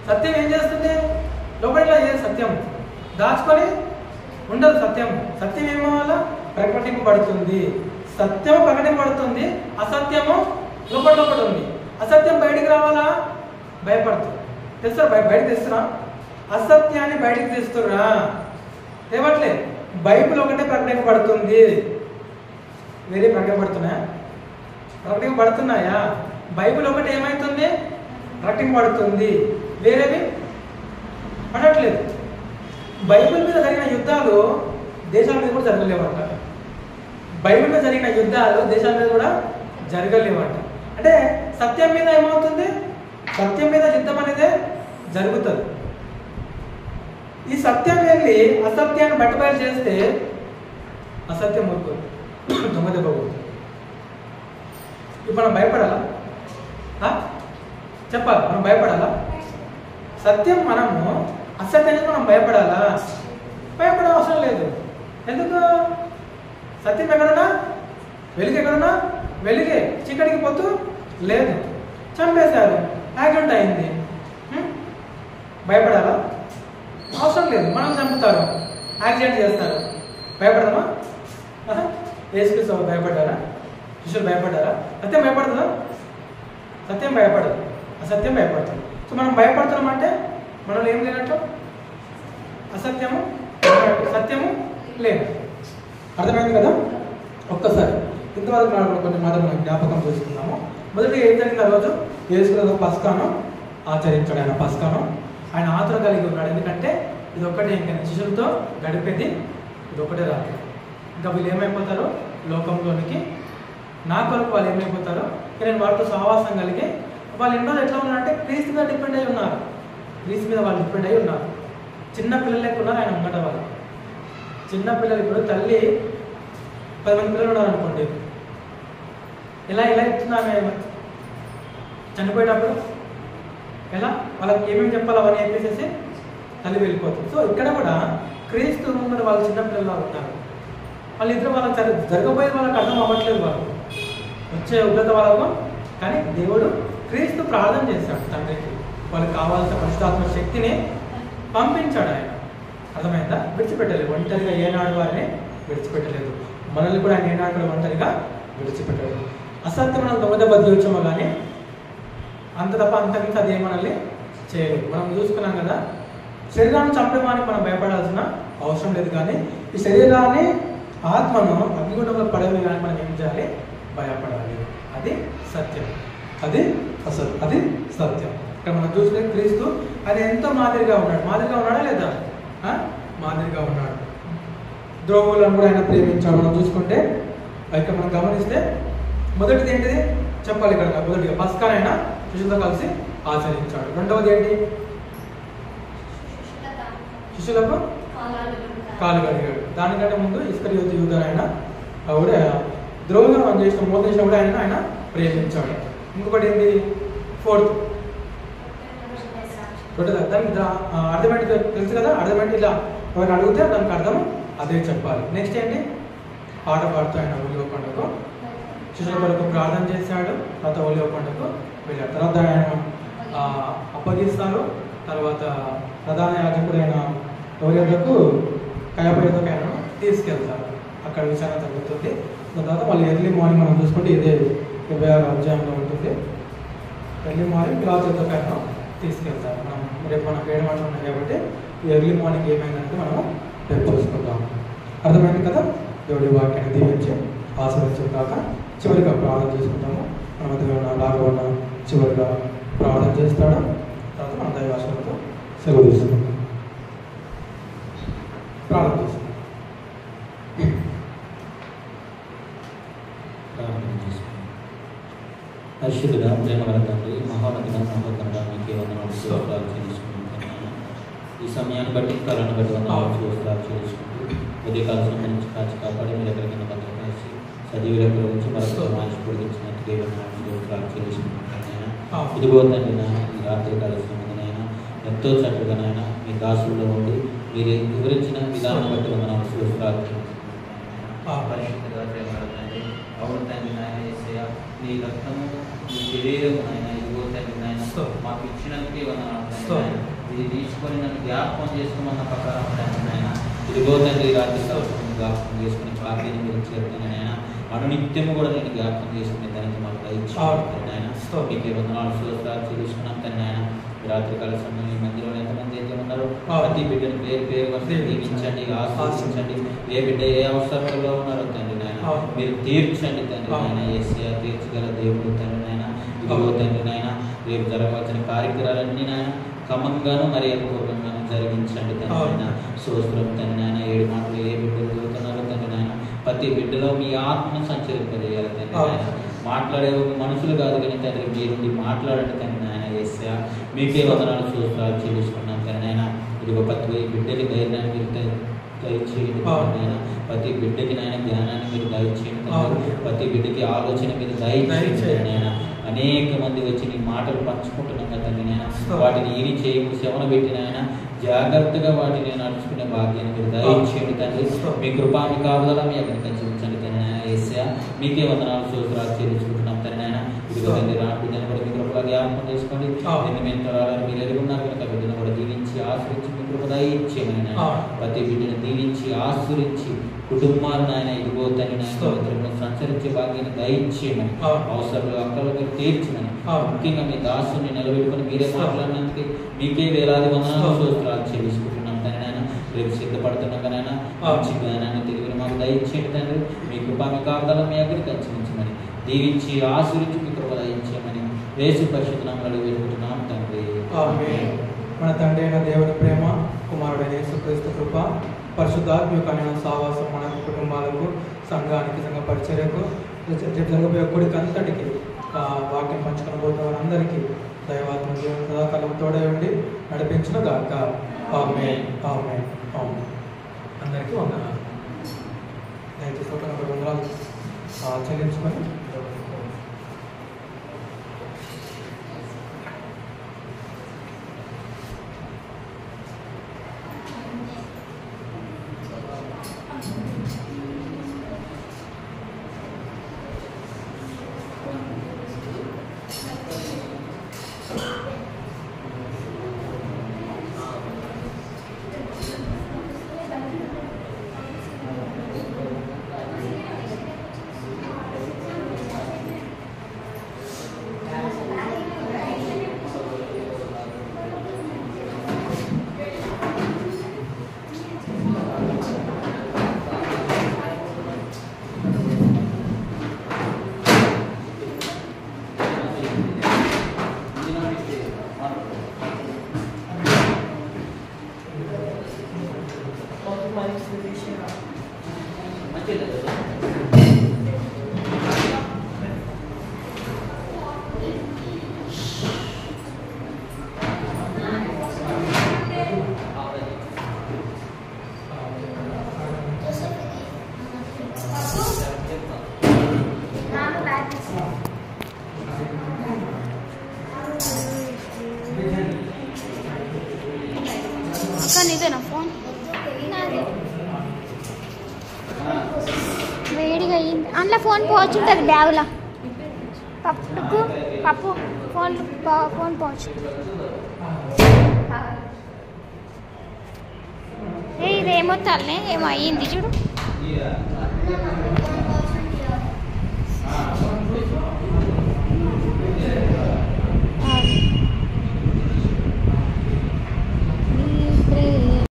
సత్యం ఏం చేస్తుంది? లోపలిలో ఏ సత్యం దాచుకొని ఉండదు. సత్యం ఏమవ్వాలా? ప్రకటింపబడుతుంది. సత్యము ప్రకటింపబడుతుంది, అసత్యము లోపల ఉంది. అసత్యం బయటికి రావాలా? భయపడుతుంది. తెస్తారా? బయటకు తెస్తురా? అసత్యాన్ని బయటికి తెస్తురా? తేవట్లే. బైబిల్ ఒకటే ప్రకటింపబడుతుంది, వేరే ప్రకటింపబడుతున్నాయా? బైబిల్ ఒకటి ఏమవుతుంది? ప్రకటింపబడుతుంది, వేరేవి పడట్లేదు. బైబిల్ మీద జరిగిన యుద్ధాలు దేశాల మీద కూడా జరగలేవంట. బైబిల్ మీద జరిగిన యుద్ధాలు దేశాల మీద కూడా జరగలేవంట. అంటే సత్యం మీద ఏమవుతుంది? సత్యం మీద యుద్ధం అనేది జరుగుతుంది. ఈ సత్యం వెళ్ళి అసత్యాన్ని బట్టబయలు చేస్తే అసత్యం ఊరుకోదు, దొంగ దెబ్బ పోతుంది. ఇప్పుడు మనం భయపడాలా? చెప్పాలి, మనం భయపడాలా? సత్యం మనము, అసత్యానికి మనం భయపడాలా? భయపడే అవసరం లేదు. ఎందుకు? సత్యం ఎక్కడున్నా వెలుగు, ఎక్కడున్నా వెలుగే, చీకటికి పోతూ లేదు. చంపేశారు, యాక్సిడెంట్ అయింది, భయపడాలా? అవసరం లేదు. మనం చంపుతారు, యాక్సిడెంట్ చేస్తారు, భయపడదామా? యేసుక్రీస్తు భయపడ్డారా? శిష్యులు భయపడ్డారా? సత్యం భయపడుతుందా? సత్యం భయపడదు, అసత్యం భయపడుతుంది. సో మనం భయపడుతున్నామంటే మనలో ఏం లేనట్టు? అసత్యము, సత్యము లేదు. అర్థమైంది కదా? ఒక్కసారి ఇంతవరకు మనం కొన్ని మాటలు మనం జ్ఞాపకం చేసుకున్నాము. మొదటి ఏం జరిగింది? ఆ రోజు యేసుక్రీస్తు పస్కాను ఆచరించాడు. ఆయన పస్కాను ఆయన ఆతుర కలిగి ఉన్నాడు. ఎందుకంటే ఇది ఒక్కటే, ఇంకా శిష్యులతో గడిపేది ఇది ఒకటే రాత్రి. ఇంకా వీళ్ళు ఏమైపోతారో లోకంలోనికి, నా కొరకు వాళ్ళు ఏమైపోతారో, నేను వాళ్ళతో సహవాసం కలిగి వాళ్ళు ఎన్నో ఎట్లా ఉన్నారంటే క్రీస్తు మీద డిపెండ్ అయి ఉన్నారు. క్రీస్తు మీద వాళ్ళు డిపెండ్ అయి ఉన్నారు. చిన్న పిల్లలు ఎక్కున్నారు ఆయన ముంగట వాళ్ళు. చిన్న పిల్లలు ఇప్పుడు తల్లి 10 మంది పిల్లలు ఉన్నారనుకోండి, ఎలా ఇస్తున్నా చనిపోయేటప్పుడు ఎలా వాళ్ళకి ఏమేమి చెప్పాలి అవన్నీ చెప్పేసేసి తల్లి వెళ్ళిపోతుంది. సో ఇక్కడ కూడా క్రీస్తు ముందు వాళ్ళు చిన్నపిల్లలు ఉంటారు. వాళ్ళిద్దరు వాళ్ళకి జరగబోయేది వాళ్ళకి అర్థం అవ్వట్లేదు, వాళ్ళు వచ్చే ఉగ్రత వాళ్ళకు. కానీ దేవుడు క్రీస్తు ప్రార్థన చేశాడు తండ్రికి, వాళ్ళకి కావాల్సిన పరిశుద్ధాత్మ శక్తిని పంపించాడు ఆయన. అర్థమైందా? విడిచిపెట్టలేదు, ఒంటరిగా ఏనాడు వారిని విడిచిపెట్టలేదు. మనల్ని కూడా ఆయన ఏనాడు కూడా ఒంటరిగా విడిచిపెట్టలేదు. అసత్యం మనం దొంగదెబ్బ తీర్చమో కానీ అంత తప్ప అంతకించి అది మనల్ని చేయలేదు. మనం చూసుకున్నాం కదా, శరీరాన్ని చంపడానికి మనం భయపడాల్సిన అవసరం లేదు. కానీ ఈ శరీరాన్ని, ఆత్మను అగ్నిగుండంలో పడేవి కానీ మనం ఏం చేయాలి? భయపడాలి. అది సత్యం, అది అసలు, అది సత్యం. ఇక్కడ మనం చూసుకునే క్రీస్తు ఆయన ఎంతో మాదిరిగా ఉన్నాడు. మాదిరిగా ఉన్నాడా లేదా? మాదిరిగా ఉన్నాడు. ద్రోవులను కూడా ఆయన ప్రేమించాడు. మనం చూసుకుంటే ఇక్కడ మనం గమనిస్తే మొదటిది ఏంటిది చెప్పాలి ఇక్కడ? మొదటిగా పస్కాను ఆయన శిష్యులతో కలిసి ఆచరించాడు. రెండవది ఏంటి? శిష్యులకు కాలు కడిగాడు. దానికంటే ముందు ఇస్కరియోతు యూదా ఆయన కూడా ద్రోహంగా మనం చేసిన మోసం చేసిన కూడా ఆయన ప్రేమించాడు. ఇంకొకటి ఏంటి? ఫోర్త్ దానికి అర్థమేంటి తెలుసు కదా? అర్థమేంటి? ఇలా ఎవరైనా అడిగితే దానికి అర్థం అదే చెప్పాలి. నెక్స్ట్ ఏంటి? పాట పాడుతూ ఆయన ఒలివ కొండకు శిష్యుల కొరకు ప్రార్థన చేశాడు. తర్వాత ఒలివ కొండకు వెళ్ళాడు. తర్వాత ఆయన అప్పగిస్తారు. తర్వాత ప్రధాన యాజకుడైన ఎవరి యొద్దకు, కయప యొద్దకు ఆయన తీసుకెళ్తారు. అక్కడ విచారణ జరుగుతుంది. దాని తర్వాత మళ్ళీ ఎర్లీ మార్నింగ్ మనం చూసుకుంటే ఇదే 26వ అధ్యాయంలో ఉంటుంది. ఎర్లీ మార్నింగ్ పిలాతు యొద్దకు ఆయన తీసుకెళ్తారు. మనం రేపు మనకు 7 మాటలు ఉన్నాయి కాబట్టి ఎర్లీ మార్నింగ్ ఏమైందంటే మనము రేపు చూసుకుందాం. అర్థమైంది కదా? దేవుడి వాక్యాన్ని దీవించి ఆశీర్వదించిన దాకా చివరిగా ప్రార్థన చేసుకుంటాము. మన మధ్యలో లాగా ఉన్న చివరిగా ప్రార్థన చేస్తాడు. తర్వాత మన దైవాశ్రమంతో సెలవు తీసుకుంటాం. ప్రార్థన చేసుకుంటాం. పరిశుద్ధుడా, ప్రేమగల తండ్రి, మహోన్నతుడ, మహోన్నతుడా, మీకే వందనాలు స్తోత్రాలు చెల్లించుకుంటున్నాను. ఈ సమయాన్ని బట్టి, కాలాన్ని బట్టి వందనాలు స్తోత్రాలు చెల్లించుకుంటూ ఉదయకాల సమయం నుంచి కాచి కాపాడి మీరు ఎక్కడికైనా భద్రపరిచి సజీవులకు నుంచి మరొక మనిషి పొడిగించినట్టు స్తోత్రాలు చెల్లించుకుంటున్నాను. ఇదిగో తండ్రి, ఈ రాత్రి కాల సమయంలో ఎంతో చక్కగా నాయన మీ దాసుల్లో ఉండి మీరు వివరించిన విధానం బట్టి వందనాలు స్తోత్రాలు. పరిశుద్ధంగా ప్రేమడండి అవును తండ్రి నాయన యేసయ్య నీ రక్తము నీ శరీరము నాయన ఇదిగో తండ్రి నాయన మాకు ఇచ్చినందుకే వందనాలు తండ్రి. ఇది తీసుకొని నన్ను జ్ఞాపకం చేసుకోమన్న ప్రకారం తండ్రి నాయన ఇదిగో తండ్రి రాత్రి సంవత్సరం జ్ఞాపకం చేసుకుని పార్టీని మీరు చేరుతాను నాయన అనునిత్యము కూడా నేను జ్ఞాపకం చేసుకునే దానికి మాకు దయచేయండి నాయన. మీకే వందనాలు స్తోత్రాలు చెల్లిస్తున్నాం తండ్రి నాయన. రాత్రి కాల సమయం ఈ మందిరంలో ఎంతమంది అయితే ఉన్నారో ప్రతి బిడ్డను పేరు పేరు వస్తే దీవించండి, ఆశీర్వదించండి. ఏ బిడ్డ ఏ అవసరంలో ఉన్నారో తండ్రి నాయన మీరు తీర్చండి తండ్రి నాయన. యేసయ్య తీర్చగల దేవుడు తండ్రి నాయన. ఇదిగో తండ్రి నాయన రేపు జరగవలసిన కార్యక్రమాలన్నీ నాయన క్రమంగాను మర్యాదపూర్వకంగాను జరిగించండి తండ్రి నాయన. స్తోత్రం తండ్రి నాయన. 7 మాటలు ఏ బిడ్డలు చదువుతున్నారో తండ్రి నాయన ప్రతి బిడ్డలో మీ ఆత్మను సంచరింపజేయాలి తండ్రి నాయన. మాట్లాడే మనుషులు కాదు కానీ తండ్రి మీరుండి మాట్లాడండి తండ్రి నాయన. యేసయ్య మీకే వందనాలు స్తోత్రాలు చెల్లిస్తున్నాం తండ్రి నాయన. ఇదిగో ప్రతి బిడ్డకి ధైర్యాన్ని మీరు దయచేయండి నాయన. ప్రతి బిడ్డకి నాయన జ్ఞానాన్ని మీరు దయచేయండి. ప్రతి బిడ్డకి ఆలోచన మీరు దయచేయండి నాయన. అనేక మంది వచ్చి నీ మాటలు పంచుకుంటున్నాం కదా తండ్రి నాయన. వాటిని ఏమి చేయకుండా శ్రవణ పెట్టిన ఆయన జాగ్రత్తగా వాటిని నడుచుకునే భాగ్యాన్ని మీరు దయచేయండి తండ్రి. మీ కృపా మీ కాపుదల మీ అక్కడికి కంచుంచండి తండ్రి నాయన. యేసయ్య మీకే వందనాలు స్తోత్రాలు చెల్లించుకుంటున్నాం తండ్రి నాయన. ఇదిగో తండ్రి రాని బిడ్డను కూడా మీ కృపగా జ్ఞాపకం చేసుకోండి. మీరు ఎంతరాలని మీరు ఎదుగున్నారు కనుక బిడ్డను కూడా దీవించి ఆశ్రయించి మీ కృప దయచేయమని నాయన. ప్రతి బిడ్డను దీవించి ఆశ్రయించి కుటుంబాలను ఆయన ఇదిగో తండ్రి నాయన సంచరించే భాగ్యాన్ని దయచేయమని అవసరాలు అక్కలు మీరు తీర్చమని ముఖ్యంగా మీ దాసుని నిలబెట్టుకుని మీరే మాట్లాడినందుకు మీకే వేలాది వందనాలు స్తోత్రాలు చెల్లించుకుంటున్నాం తండ్రి నాయన. రేపు సిద్ధపడుతున్నాం నాయన మంచి జ్ఞానాన్ని తిరిగి మాకు దయచేయండి తండ్రి. మీ కృప మీ కాపుదల మీ అక్కడికి కంచుంచమని దీవించి ఆశ్రయించి మీ కృప దయచేయమని యేసు పరిశుద్ధ నామములో వేడుకుంటున్నాం తండ్రి. మన తండ్రి అయిన దేవుని ప్రేమ, కుమారుడైన యేసుక్రీస్తు కృప, పరిశుద్ధాత్మ యొక్క సావాసం మన కుటుంబాలకు, సంఘానికి, సంఘ పరిచర్యకు, జరగబోయే కొడుకు అంతటికి వాక్యం పంచుకొని పోతున్న వారందరికీ దైవాత్మ దేవుని సదాకాలం తోడే ఉండి నడిపించిన గాక. ఆమేన్ ఆమేన్ ఆమేన్. అందరికీ వందనాలు. దయచేసి ఒక 40 వందనాలు చెల్లించుకొని నీదేనా ఫోన్? వేడిగా అయ్యింది. అందులో ఫోన్ పోవచ్చు ఉంటుంది బ్యాగులో. పప్పు ఫోన్ పోవచ్చు. ఇదేమో తల్లే ఏమో అయ్యింది చూడు.